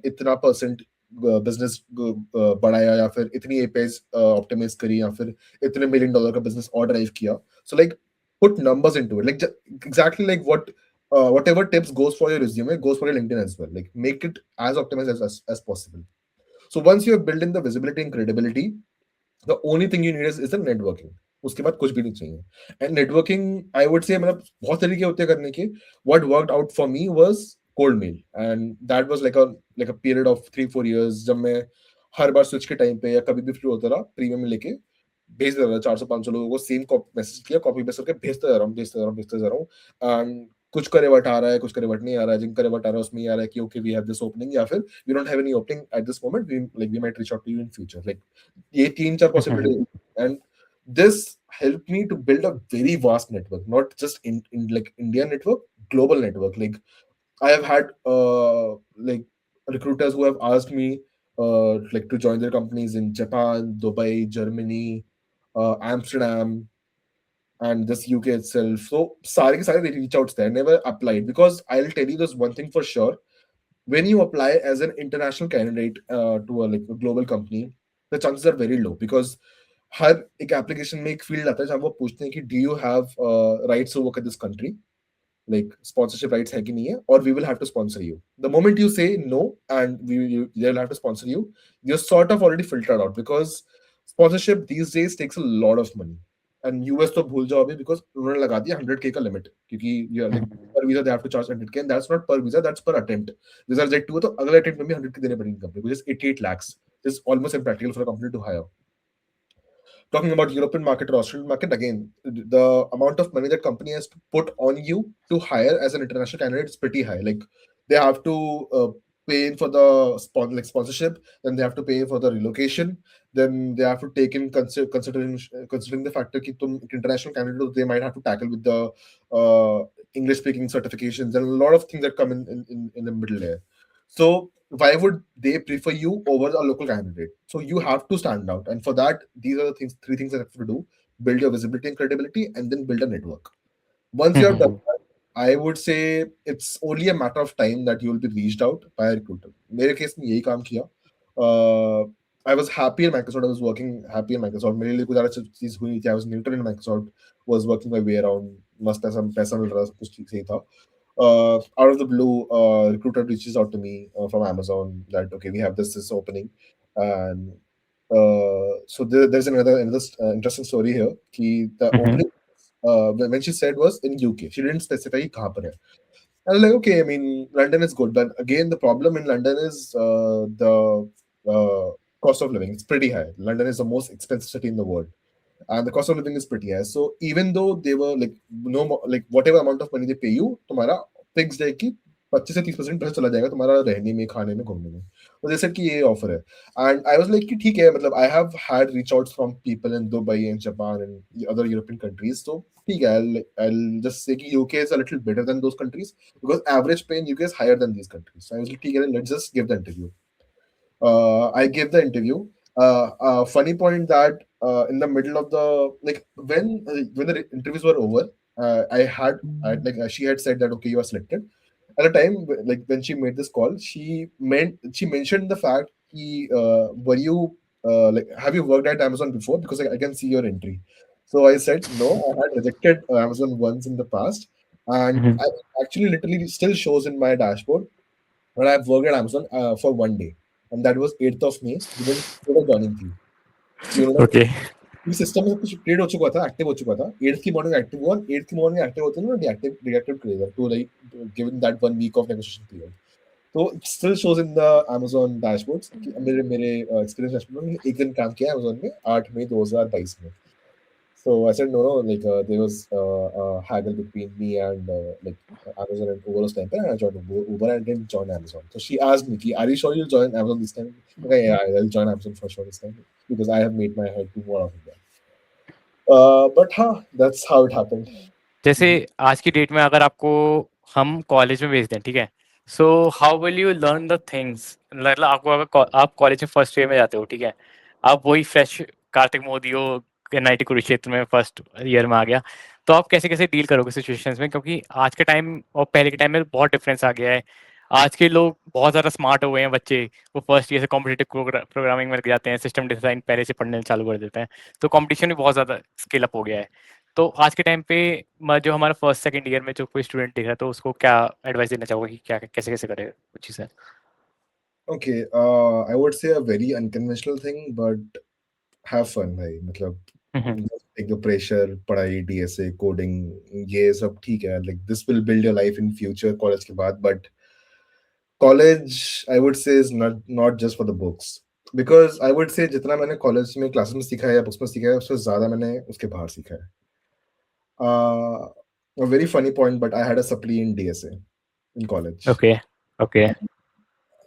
इतना percent business बढ़ाया, या फिर इतनी एपीआईज ऑप्टिमाइज करी, या फिर इतने $1 million का बिजनेस और ड्राइव किया. So like put numbers into it, like exactly like whatever tips goes for your resume goes for your LinkedIn as well. Like make it as optimized as possible. So once you have built in the visibility and credibility, the only thing you need is the networking. उसके बाद कुछ भी नहीं चाहिए. And networking I would से मतलब बहुत तरीके होते हैं करने के. What worked out for me was cold mail, and that was like a period of 3-4 years, जब मैं हर बार स्विच के टाइम पे या कभी भी फ्री होता रहा, प्रीमियम लेके भेज दे रहा था 400-500 लोगों को. सेम मैसेज किया, कॉपी पेस्ट करके भेजते जा रहा हूँ, भेजते जा रहा हूँ. एंड कुछ का रिवर्ट आ रहा है, कुछ का रिवर्ट नहीं आ रहा है. जिनका रिवर्ट आ रहा है उसमें ये आ रहा है कि okay we have this opening, या फिर we don't have any opening at this moment, we might reach out to you in future. Like ये 3-4 possibility. And this helped me to build a very vast network, not just in like India network, global network. Like I have had like recruiters who have asked me like to join their companies in Japan, Dubai, Germany, Amsterdam, and this UK itself. So sorry, they reach out there. Never applied, because I'll tell you this one thing for sure. When you apply as an international candidate to a global company, the chances are very low, because हर एक application में एक field आता है जहाँ वो पूछते हैं कि do you have rights to work in this country, like sponsorship rights है कि नहीं है, और we will have to sponsor you. The moment you say no and we they will have to sponsor you, you are sort of already filtered out, because sponsorship these days takes a lot of money. And US तो भूल जाओ अभी, because उन्होंने लगा दिया 100K का limit, क्योंकि you like per visa they have to charge 100K, and that's not per visa, that's per attempt. Visa reject हुआ तो अगले अटेम्प्ट में भी 100K देने पड़ेंगे कंपनी को, just 88 lakhs. Is almost impractical for a company to hire. Talking about European market or Australian market, again, the amount of money that company has to put on you to hire as an international candidate is pretty high. Like they have to pay in for the sponsorship, then they have to pay for the relocation, then they have to take in considering the factor that tum international candidate, they might have to tackle with the English speaking certifications and a lot of things that come in the middle there. So why would they prefer you over a local candidate? So you have to stand out, and for that, these are the three things that you have to do: build your visibility and credibility, and then build a network. Once you have done that, I would say it's only a matter of time that you will be reached out by a recruiter. मेरे case में यही काम किया. I was happy in Microsoft. I was working happy in Microsoft. मेरे लिए कुछ ज़्यादा चीज़ हुई थी. I was neutral in Microsoft. Was working my way around. मस्त पैसा मिल रहा, सब कुछ ठीक सही था. Out of the blue, recruiter reaches out to me from Amazon that okay, we have this opening, and so there's another interesting story here. Ki the opening when she said was in UK, she didn't specify kahan par hai. I was like, okay, I mean London is good, but again the problem in London is the cost of living. It's pretty high. London is the most expensive city in the world, and the cost of living is pretty high. So even though they were like no more, like whatever amount of money they pay you, तुम्हारा fix है कि 25 से 30% पैसा चला जाएगा तुम्हारा रहने में, खाने में, घूमने में. तो जैसे कि ये ऑफर है, एंड आई वाज लाइक कि ठीक है, मतलब I have had reach outs from people in Dubai and Japan and other European countries. तो ठीक है, I'll just say कि UK is a little better than those countries, because average pay in UK is higher than these countries. So I was like, ठीक है, let's just give the interview. I gave the interview. Funny point that in the middle of the like when the interviews were over, I had like she had said that okay, you are selected, at the time, like when she made this call, she mentioned the fact कि were you like have you worked at Amazon before? Because I can see your entry. So I said no, I had rejected Amazon once in the past, and Mhm. I actually literally still shows in my dashboard that I've worked at Amazon for 1 day, and that was 8th of May, given before joining थी. So you know Okay. System में सब कुछ create हो चुका था, active हो चुका था। 8th की मॉर्निंग एक्टिव हुआ, 8th की मॉर्निंग एक्टिव होते हैं ना डीएक्टिव करेगा to like given that 1 week of negotiation period. तो it still shows in the Amazon dashboards कि मेरे मेरे एक्सपीरियंस डैशबोर्ड में मैंने 1 दिन काम किया है Amazon में 8 मई 2022 में। So I said no, like there was a haggle between me and like Amazon and Uber was time, and I joined Uber and didn't join Amazon. So she asked me, "Are you sure you'll join Amazon this time?" Okay, yeah, I'll join Amazon for sure this time because I have made my head to more of that. But huh, that's how it happened. जैसे आज की date में अगर आपको हम college में भेज दें, ठीक है, so how will you learn the things, मतलब आपको अगर आप कॉलेज में फर्स्ट ईयर में जाते हो, ठीक है, आप वही फ्रेश कार्तिक मोदी हो, एनआईटी कुरुक्षेत्र में फर्स्ट ईयर में आ गया, तो आप कैसे कैसे डील करोगे सिचुएशंस में, क्योंकि आज के टाइम और पहले के टाइम में बहुत डिफरेंस आ गया है। आज के लोग बहुत ज़्यादा स्मार्ट हो गए हैं बच्चे, वो फर्स्ट ईयर से कॉम्पिटिटिव प्रोग्रामिंग में लग जाते हैं, सिस्टम डिज़ाइन पहले से पढ़ने चालू कर देते हैं, तो कंपटीशन भी बहुत ज़्यादा स्केल अप हो गया है। तो आज के टाइम पे जो हमारा फर्स्ट सेकंड ईयर में जो कोई स्टूडेंट दिख रहा है, तो उसको क्या एडवाइस देना चाहोगे कि क्या कैसे कैसे करे कुछ चीज़ें? Okay, I would say a very unconventional thing, but have fun भाई मतलब हम्म। take the pressure पढ़ाई DSA कोडिंग ये सब ठीक है like this will build your life in future college के बाद but college I would say is not just for the books because I would say जितना मैंने कॉलेज में क्लासेस में सीखा है या बुक्स में सीखा है उससे ज्यादा मैंने उसके बाहर सीखा है a very funny point but I had a supply in DSA in college okay. Okay.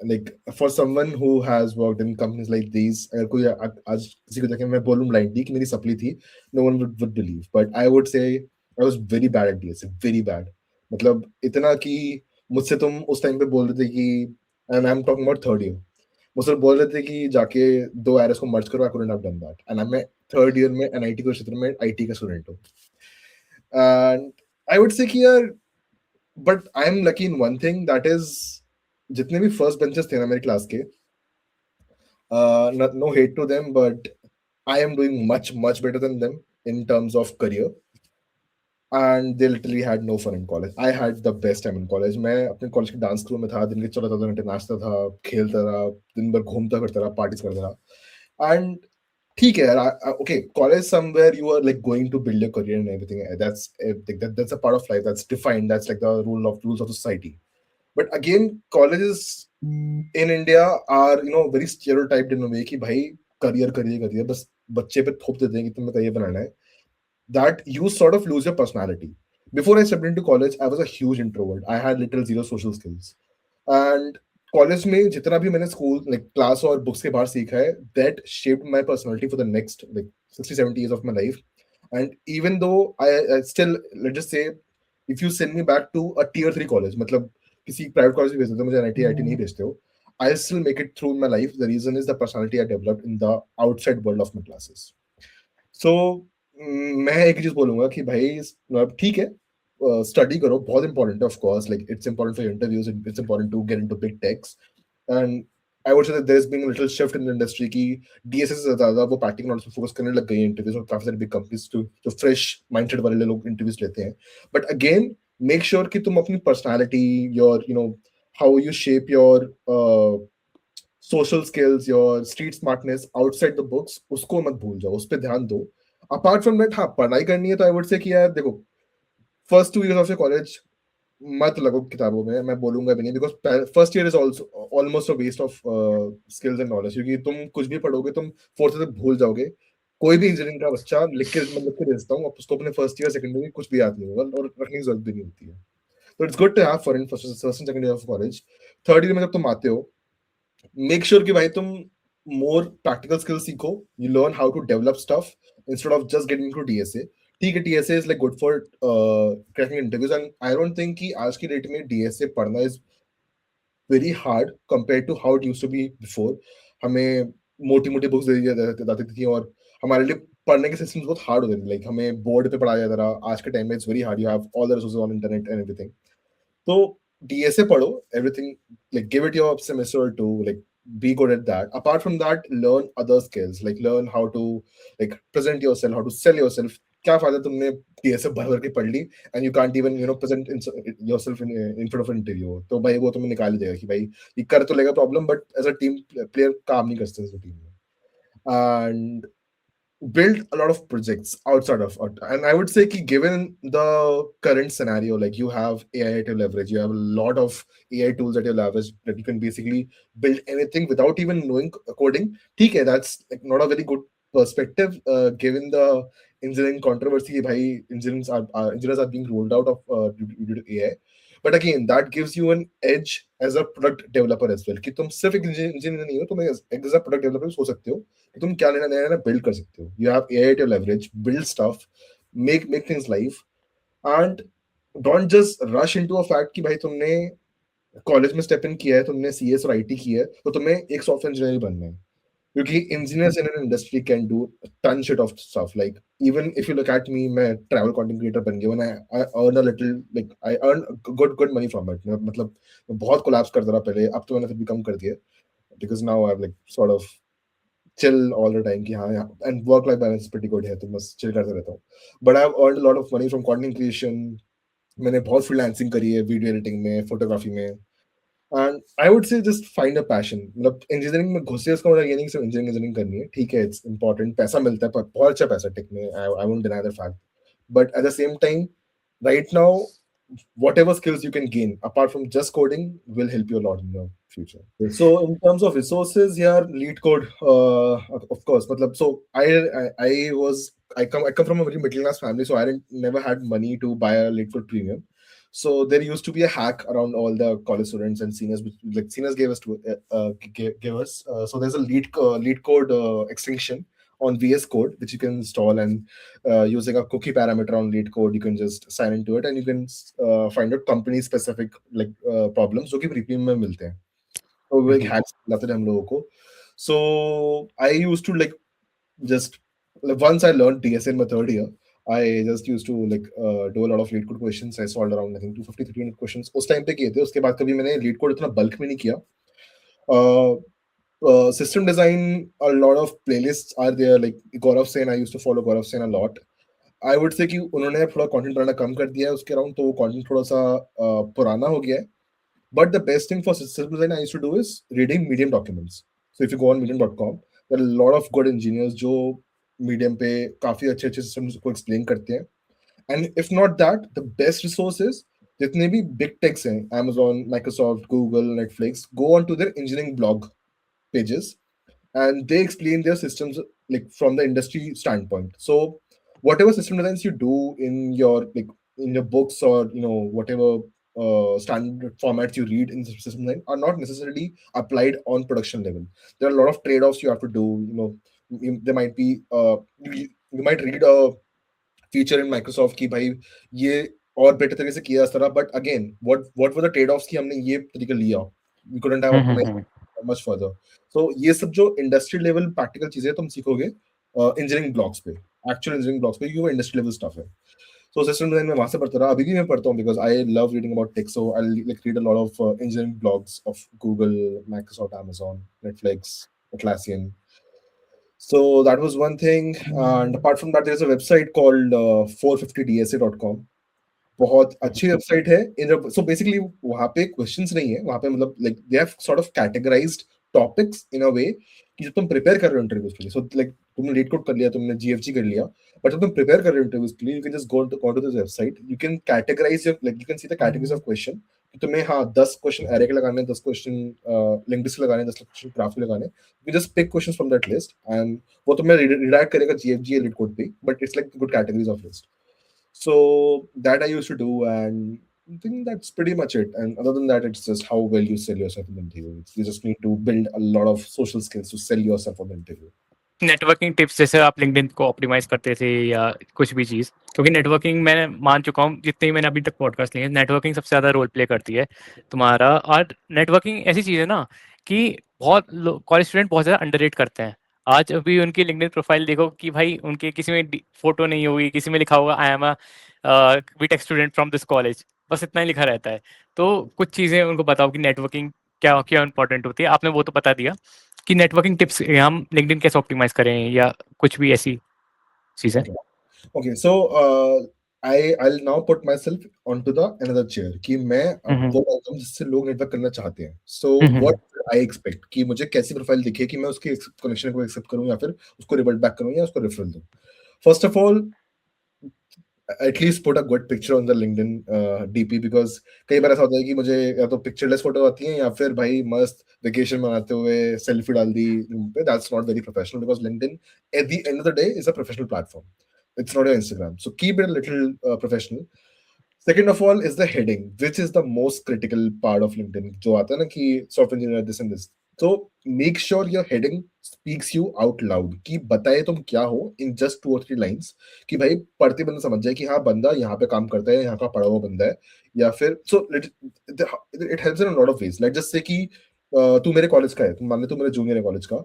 like for someone who has worked in companies like these अगर कोई आज किसी को देखे मैं बोलूं blindly कि मेरी सप्ली थी no one would believe but I would say I was very bad at DSA very bad मतलब इतना कि मुझसे तुम उस टाइम पे बोल रहे थे कि and I'm talking about third year मुझसे बोल रहे थे कि जाके दो एरर्स को मर्ज करो I couldn't have done that and मैं थर्ड ईयर में एनआईटी के क्षेत्र में आईटी का स्टूडेंट हूँ and I would say कि यार but I'm lucky in one thing that is जितने भी फर्स्ट बेंचेस थे ना मेरी क्लास के no hate to them but I am doing much better than them in terms of career and they literally had no fun in college. I had the best time in college. मैं अपने college के dance crew में था दिन के 14,000 घंटे नाचता था खेलता था दिन भर घूमता करता रहा पार्टीज करता रहा एंड ठीक है यार okay college somewhere you are like going to build your career and everything that's a part of life that's defined that's like the rules of the society but again colleges in India are very stereotyped in a way कि भाई career बस बच्चे पे थोप देते हैं कि तुम्हें करियर बनाना है that you sort of lose your personality. Before I stepped into college, I was a huge introvert. I had little zero social skills. And college में जितना भी मैंने स्कूल लाइक क्लास और बुक्स के बाहर सीखा है that shaped my personality for the next like 60-70 years of my life and even though I still let's just say if you send me back to a tier 3 college मतलब किसी private college में भेज देते हो मुझे NIT IT नहीं भेजते हो I still make it through in my life the reason is the personality I developed in the outside world of my classes so मैं एक चीज बोलूंगा कि भाई ठीक है स्टडी करो बहुत इंपॉर्टेंट है of course like it's important for interviews it's important to get into big techs and I would say that there is being a little shift in the industry की डीएसए से ज्यादा वो practical knowledge पे focus करने लग गई है interviews और काफी सारे बिग कंपनीज जो फ्रेश माइंडसेट वाले लोग इंटरव्यूज लेते हैं बट अगेन मेक श्योर कि तुम अपनी personality your how U shape your social skills your street smartness outside the books उसको मत भूल जाओ उस पर ध्यान दो अपार्ट फ्रॉम दैट हाँ पढ़ाई करनी है तो आई वुड से कि यार देखो first 2 years of your college मत लगो किताबों में मैं बोलूंगा भी नहीं because first year is also almost a waste of skills and knowledge क्योंकि तुम कुछ भी पढ़ोगे तुम फोर्थ तक भूल जाओगे कोई भी इंजीनियरिंग का बच्चा मैं लिख के दे देता हूँ उसको अपने फर्स्ट ईयर सेकंड ईयर कुछ भी याद नहीं होगा और रखने की जरूरत भी नहीं होती है तो it's good to have fun in first and second year of college third year में जब तुम आते हो मेक श्योर कि भाई तुम मोर प्रैक्टिकल स्किल्स सीखो you learn how to develop stuff instead of just getting to DSA ठीक है DSA is like good for cracking interviews and I don't think कि आज की डेट में डीएसए पढ़ना is very hard compare to how it used to be before हमें मोटी मोटी बुक्स दे दी जाती थी और हमारे लिए पढ़ने के सिस्टम्स बहुत हार्ड होते थे लाइक हमें बोर्ड पे पढ़ाया जाता रहा आज के टाइम में it's very hard you have all the resources on internet and everything तो DSA पढ़ो, everything, like give it your semester or two, like be good at that. Apart from that, learn other skills, like learn how to like present yourself, how to sell yourself. क्या फायदा तुमने DSA भर भर के पढ़ ली and you can't even present yourself in front of an interview, तो भाई वो तुम्हें निकाल ही देगा कि भाई ये कर तो लेगा problem, but as a team player काम नहीं कर सकते टीम में. And build a lot of projects outside of it. And I would say कि given the current scenario, like you have AI to leverage, you have a lot of AI tools at your leverage that you can basically build anything without even knowing coding. ठीक है, that's like not a very good perspective given the engineering controversy कि भाई engineers are being rolled out of due to AI. But again, that gives you an edge as a product developer as well. कि तुम सिर्फ एक engineer नहीं हो, तुम as a product developer हो सकते हो कि तुम क्या नया नया बिल्ड कर सकते हो. You have AI to leverage, build stuff, make things live, and don't just rush into a fact कि भाई तुमने कॉलेज में स्टेप इन किया है, तुमने सीएस और आईटी किया है, तो तुम्हें एक सॉफ्टवेयर इंजीनियर बनना है. क्योंकि engineers in an industry can do a ton shit of stuff. Like even if you look at me, मैं travel content creator बन गया, when I earn a little, like I earn good money from it. मतलब मैं बहुत collabs करता रहा पहले, अब तो मैंने फिर भी कम कर दिया because now I've like sort of chill all the time कि हाँ यहाँ, and work life balance is pretty good है, तो बस chill करते रहता हूँ. But I've earned a lot of money from content creation. मैंने बहुत freelancing करी है, video editing में, photography में. And I would say just find a passion. मतलब इंजीनियरिंग में घुसे उसका मतलब ये नहीं कि सिर्फ इंजीनियरिंग करनी है. ठीक है, इट्स इंपॉर्टेंट, पैसा मिलता है, पर बहुत अच्छा पैसा टेक में. I won't deny that fact. But at the same time, right now, whatever skills you can gain apart from just coding will help you a lot in the future. So in terms of resources here, lead code, of course, matlab, so I come from a very middle class family, so I didn't never had money to buy a lead code premium. So there used to be a hack around all the college students and seniors, which like seniors gave us to gave us. So there's a lead code extension on VS Code, which you can install, and using a cookie parameter on lead code, you can just sign into it, and you can find out company specific like problems जो कि premium में मिलते हैं. तो वो एक hacks लाते थे हम लोगों को. So I used to like just once I learned DSA in my third year, I just used to like do a lot of lead code questions. I solved around I think 250 300 questions उस time पे किए थे. उसके बाद कभी मैंने lead code इतना bulk में नहीं किया. Uh, System design, a lot of playlists are there. Like Gaurav Sen, I used to follow Gaurav Sen a lot. I would say कि उन्होंने थोड़ा कंटेंट बनाना कम कर दिया है उसके अराउंड, तो वो कंटेंट थोड़ा सा पुराना हो गया है. But the best thing for system design I used to do is reading Medium documents. So if you go on medium.com, there are a lot of good engineers जो Medium पे काफी अच्छे अच्छे systems को explain करते हैं. And if not that, the best resources, जितने भी big techs हैं, Amazon, Microsoft, Google, Netflix, go on to their engineering blog pages, and they explain their systems like from the industry standpoint. So whatever system designs you do in your like in your books, or whatever standard formats you read in system design are not necessarily applied on production level. There are a lot of trade-offs you have to do. There might be you might read a feature in Microsoft कि भाई ये और better तरीके से किया जा सकता, but again, what were the trade-offs कि हमने ये तरीका लिया, we couldn't have optimized much further. So ये सब जो इंडस्ट्री लेवल प्रैक्टिकल चीजें तुम सीखोगे इंजीनियरिंग ब्लॉग्स पे, एक्चुअल इंजीनियरिंग ब्लॉग्स पे, क्योंकि वो इंडस्ट्री लेवल स्टफ है. So सिस्टम डिजाइन में वहां से पढ़ता रहा, अभी भी मैं पढ़ता हूँ because I love reading about tech. So I like read a lot of engineering blogs of Google, Microsoft, Amazon, Netflix, Atlassian. So that was one thing. And apart from that, there's a website called 450dsa.com. बहुत अच्छी website है. So basically वहां पे questions नहीं है, वहां पे मतलब like they have sort of categorised topics in a way कि जब तुम प्रिपेयर कर रहे हो इंटरव्यूज के लिए, सो लाइक तुमने लीड कोड कर लिया, तुमने जीएफजी कर लिया, बट जब तुम प्रिपेयर कर रहे हो इंटरव्यूज के लिए, you can just go to this website, you can categorise your, like you can see the categories of question कि तुम्हें 10 क्वेश्चन एरे के लगाने, 10 क्वेश्चन लिंग्विस्टिक्स के लगाने, 10 क्वेश्चन ग्राफ के लगाने. You just pick questions from that list, and वो तुम्हें रिडायरेक्ट करेगा जीएफजी या लीड कोड पे, but it's like good categories of list. So that I used to do, and I think that's pretty much it. And other than that, it's just how well you sell yourself in the interview. You just need to build a lot of social skills to sell yourself on the interview. Networking tips, जैसे आप LinkedIn को optimise करते थे या कुछ भी चीज़, क्योंकि networking मैं मान चुका हूँ जितने ही मैंने अभी तक पॉडकास्ट लिए हैं, नेटवर्किंग सबसे ज़्यादा रोल प्ले करती है तुम्हारा. और नेटवर्किंग ऐसी चीज़ है ना कि बहुत कॉलेज स्टूडेंट बहुत ज़्यादा अंडररेट करते हैं. आज अभी उनकी लिंक्डइन प्रोफाइल देखो कि भाई उनके किसी में फोटो नहीं होगी, किसी में लिखा होगा I am a BTech student from this college. बस इतना ही लिखा रहता है। तो कुछ चीज़ें उनको बताओ कि नेटवर्किंग क्या क्या इंपॉर्टेंट होती है। आपने वो तो बता दिया कि नेटवर्किंग टिप्स हम लिंक्डइन कैसे ऑप्टिमाइज़ करें या कुछ भी ऐसी चीज़ें। Okay. Okay, so I'll now put myself onto the another chair कि मैं हुँ, अब हुँ। वो बंदा हूँ जिससे लोग नेटवर्क करना चाहते हैं। So hmm, hmm, what hmm. I expect कि मुझे कैसी प्रोफाइल दिखे कि मैं उसके कनेक्शन को एक्सेप्ट करूँ या फिर उसको रिवर्ट बैक करूँ या उसको रेफरल दूँ। First of all, at least put a good picture on the LinkedIn DP because कई बार ऐसा होता है कि मुझे या तो पिक्चरलेस फोटो आती है या फिर भाई मस्त वेकेशन मनाते हुए सेल्फी डाल दी पे। That's not very professional because LinkedIn at the end of the day is a professional platform. It's not your Instagram. So keep it a little professional. Second of all is the heading, which is the most critical part of LinkedIn. जो आता है ना कि software engineer this and this. So make sure your heading speaks you out loud कि बताए तुम क्या हो in just 2 or 3 lines कि भाई पढ़ते बंदा समझ जाए कि हाँ बंदा यहाँ पे काम करता है, यहाँ का पढ़ा हुआ बंदा है या फिर it helps in a lot of ways. Let's just say कि तू मेरे कॉलेज का है, तुम मान ले तू मेरे जूनियर है कॉलेज का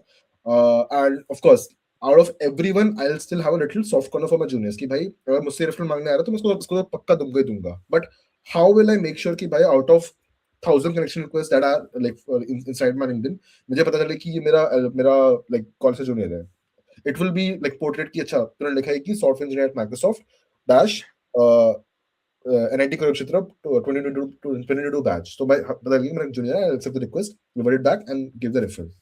and of course out of everyone I'll still have a little soft corner for my juniors कि भाई अगर मुझसे रेफरल मांगने आ रहा है तो मैं उसको तो पक्का दूंगा ही दूंगा but how will I make sure कि भाई out of 1,000 connection requests that are like inside my LinkedIn मुझे पता चले कि ये मेरा like कौन सा जूनियर है it will be like portrait कि अच्छा तूने लिखा है कि software engineer at Microsoft dash NIT Kurukshetra 2022 batch तो मैं पता लगी मेरा जूनियर है I'll accept the request revert it back and give the referral.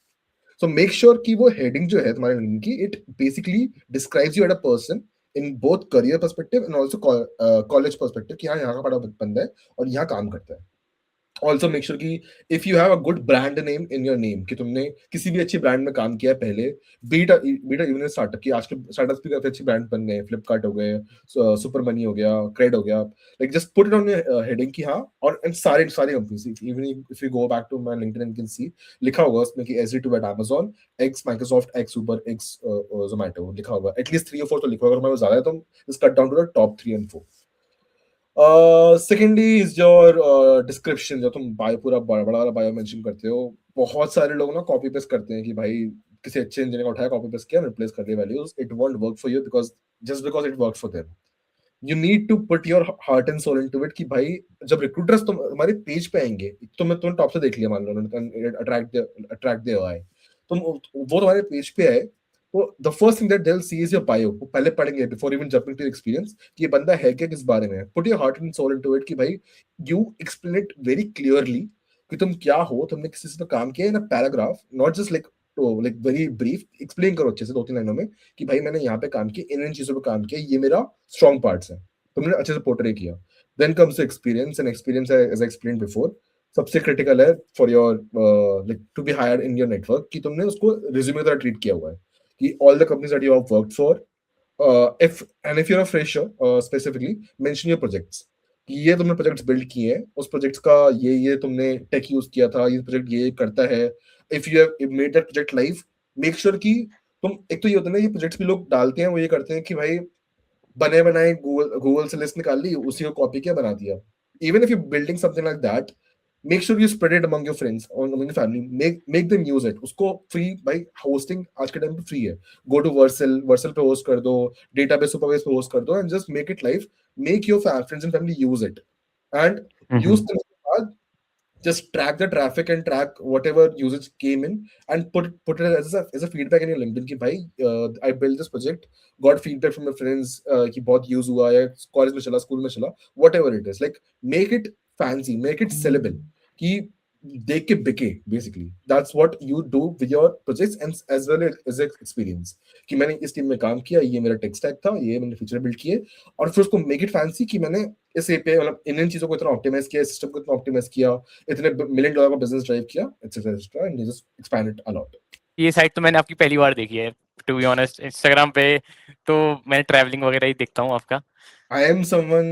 So make sure कि वो heading जो है तुम्हारे LinkedIn की it basically describes you as a person in both career perspective and also college perspective कि हाँ यहाँ का पढ़ा बंदा है और यहाँ काम करता है. ऑल्सो मेक श्योर कि if you have a good brand name in your name कि तुमने किसी भी अच्छी ब्रांड में काम किया है पहले बीट इवन स्टार्टअप की आज के स्टार्टअप्स भी काफी अच्छी ब्रांड बन गए फ्लिपकार्ट हो गए सुपर मनी हो गया क्रेड हो गया like just put it on heading की हाँ और एंड सारे सारे companies even if you go back to my LinkedIn you can see लिखा होगा उसमें कि एसडी2 at Amazon ex Microsoft ex Uber ex Zomato लिखा होगा एटलीस्ट 3 or 4 तो लिखा होगा अगर मैं ज्यादा है तो just cut down to the top 3 and 4. Secondly is your description जो तुम बायो पूरा बड़ा बड़ा बायो मेंशन करते हो बहुत सारे लोग ना कॉपी पेस्ट करते हैं कि भाई किसी अच्छे इंजीनियर का उठाया कॉपी पेस्ट किया रिप्लेस कर दिया values it won't work for you because just because it work for them you need to put your heart and soul into it कि भाई जब रिक्रूटर्स तुम्हारे पेज पे आएंगे तुमने टॉप से देख लिया मान लो अट्रैक्ट देयर आई तुम वो तुम्हारे पेज पे आए तो the first thing that they will see is your bio वो पहले पढ़ेंगे before even jumping to experience कि ये बंदा है क्या किस बारे में put your heart and soul into it कि भाई you explain it very clearly कि तुम क्या हो तुमने किसी से तो काम किया in a paragraph not just like very brief explain करो अच्छे से 2-3 लाइनों में कि भाई मैंने यहाँ पे काम किया इन चीजों पे काम किया ये मेरा स्ट्रॉन्ग पार्ट्स है तुमने अच्छे से पोर्ट्रे किया then comes experience and experience as I explain before सबसे क्रिटिकल है for your like to be hired in your network कि तुमने उसको रिज्यूमे तरह ट्रीट किया हुआ है कि all the companies that you have worked for if you're a fresher specifically mention your projects कि ये तुमने प्रोजेक्ट्स बिल्ड किए हैं उस प्रोजेक्ट्स का ये तुमने टेक यूज किया था ये प्रोजेक्ट ये करता है if you have made that project live make sure कि तुम एक तो ये होता है ना ये प्रोजेक्ट्स भी लोग डालते हैं वो ये करते हैं कि भाई बने बनाए गूगल से लिस्ट निकाल ली उसी को कॉपी किया बना दिया even if you building something like that make sure you spread it among your friends और among your family make them use it उसको फ्री भाई होस्टिंग आज के टाइम पे फ्री है गो टू वर्सल पे होस्ट कर दो डेटाबेस सुपरबेस पे होस्ट कर दो and just make it live make your friends and family use it and hmm, use hmm. करने के बाद just track the traffic and track whatever usage came in and put it as a feedback in your LinkedIn कि भाई I built this project got feedback from my friends कि बहुत use हुआ है college में चला स्कूल में चला whatever it is like make it fancy make it sellable कि देख के बिके basically that's what you do with your projects and as well as experience कि मैंने इस टीम में काम किया ये मेरा टेक स्टैक था ये मैंने फीचर बिल्ड किए और फिर उसको मेक इट फैंसी कि मैंने इस एपीआई मतलब इन चीजों को इतना ऑप्टिमाइज किया सिस्टम को इतना ऑप्टिमाइज किया इतने $1 million का बिजनेस ड्राइव किया etcetera and just expand it a lot ये साइट तो मैंने आपकी पहली बार देखी है टू बी ऑनेस्ट इंस्टाग्राम पे तो मैं ट्रैवलिंग वगैरह ही देखता हूँ आपका आई एम समवन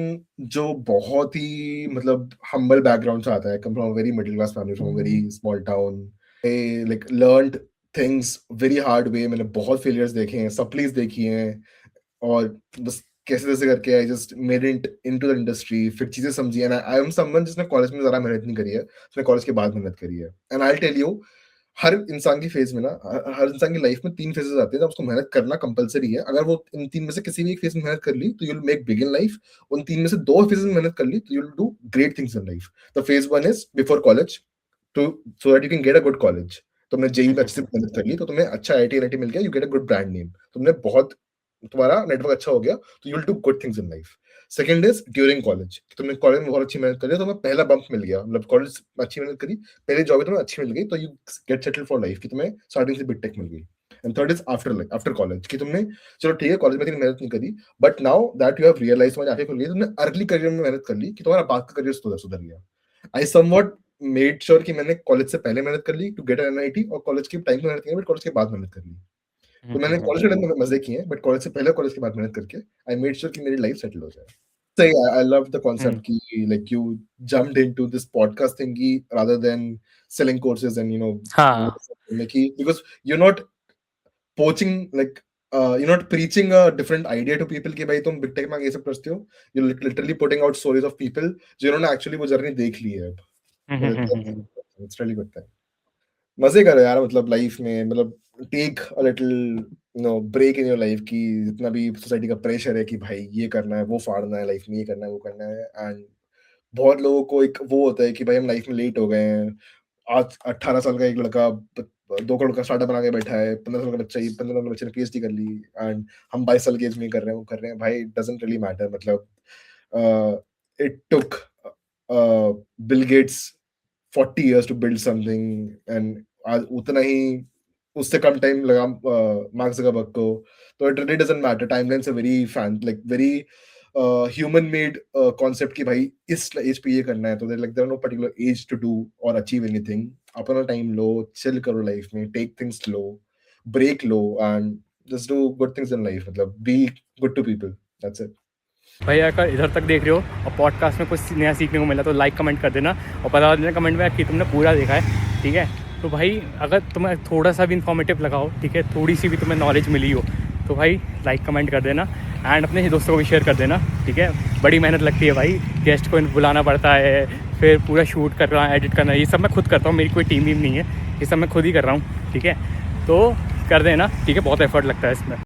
जो बहुत ही मतलब हम्बल बैकग्राउंड से आता है come from very middle class family from very small town like learned things very hard way मैंने बहुत फेलियर्स देखे हैं सप्लीज देखी हैं और बस कैसे कैसे करके I just made it into the industry फिर चीजें समझी एंड आई एम समवन जिसने कॉलेज में ज्यादा मेहनत नहीं करी है उसने कॉलेज के बाद मेहनत करी है एंड आई टेल यू हर इंसान की फेज में ना, हर इंसान की लाइफ में 3 फेजेस आते हैं जब उसको मेहनत करना कंपलसरी है। अगर वो इन 3 में से किसी भी एक फेज में मेहनत कर ली तो you will make big in life. उन 3 में से 2 फेजेस में मेहनत कर ली तो you will do great things in life. The phase 1 is before college, to so that you can get a good college. तुमने जेईई में अच्छे से मेहनत कर ली तो तुम्हें अच्छा आईआईटी एनआईटी मिल गया, you get a good brand name, तुमने बहुत, तुम्हारा नेटवर्क अच्छा हो गया तो you will do good things in life. Second is during college, तुमने कॉलेज में बहुत अच्छी मेहनत कर ली, तुम्हें पहला बंप मिल गया, मतलब कॉलेज अच्छी मेहनत करी, पहले जॉब तुम्हें अच्छी मिल गई तो you get settle for life, कि तुम्हें स्टार्टिंग से बिग टेक मिल गई। And third is after college, कि तुमने चलो ठीक है कॉलेज में इतनी मेहनत नहीं करी, but now that you have realize, तुम्हारी आंखें खुल गई, तुमने अर्ली करियर में मेहनत कर ली कि तुम्हारा बाद का करियर सुधर सुधर गया। आई समवॉट मेड श्योर कि मैंने कॉलेज से पहले मेहनत कर ली टू गेट एनआईटी, और कॉलेज के टाइम पे मेहनत की, बट कॉलेज के बाद मेहनत कर ली। तो मैंने कॉलेज के टाइम में मजे किए, बट कॉलेज से पहले, कॉलेज के बाद मेहनत करके आई मेड श्योर कि मेरी लाइफ सेटल हो जाए। So yeah, I love the concept ki like you jumped into this podcast thingy rather than selling courses and हाँ like because you're not poaching like you're not preaching a different idea to people कि भाई तुम big tech में ये सब करते हो। You're literally putting out stories of people जिन्होंने actually वो जर्नी देख ली है अब। मतलब it's really good thing। मजे करो यार, मतलब लाइफ में, मतलब take a little break in your life, की जितना भी सोसाइटी का प्रेशर है कि भाई ये करना है, वो फाड़ना है लाइफ में, ये करना है, वो करना है। एंड बहुत लोगों को एक वो होता है कि भाई हम लाइफ में लेट हो गए हैं। आज 18 साल का एक लड़का 2 करोड़ का स्टार्टअप बना के बैठा है, 15 साल का बच्चा, 15 साल के बच्चे ने पीएचडी कर ली, एंड हम 22 साल की एज में कर रहे हैं, वो कर रहे हैं। भाई इट डजंट रियली मैटर, मतलब it took Bill Gates 40 years to build something, and आज उतना ही, उससे कम टाइम लगा मार्क ज़करबर्ग को। तो it really doesn't matter, timelines are very very human made concept कि भाई इस एज पे ये करना है, तो there are no particular age to do और अचीव एनीथिंग। अपना टाइम लो, चिल करो लाइफ में, टेक थिंग्स स्लो, ब्रेक लो, and just do good things in life, मतलब be good to people, that's it. भाई अगर इधर तक देख रहे हो और पॉडकास्ट में कुछ नया सीखने को मिला तो लाइक कमेंट कर देना और बता देना कमेंट में कि तुमने पूरा देखा है, ठीक है। तो भाई अगर तुम्हें थोड़ा सा भी इन्फॉर्मेटिव लगा हो, ठीक है, थोड़ी सी भी तुम्हें नॉलेज मिली हो, तो भाई लाइक कमेंट कर देना एंड अपने दोस्तों को भी शेयर कर देना, ठीक है। बड़ी मेहनत लगती है भाई, गेस्ट को बुलाना पड़ता है, फिर पूरा शूट करना, एडिट करना, ये सब मैं खुद करता हूँ, मेरी कोई टीम वीम नहीं है, ये सब मैं खुद ही कर रहा हूँ, ठीक है। तो कर देना, ठीक है, बहुत एफर्ट लगता है इसमें।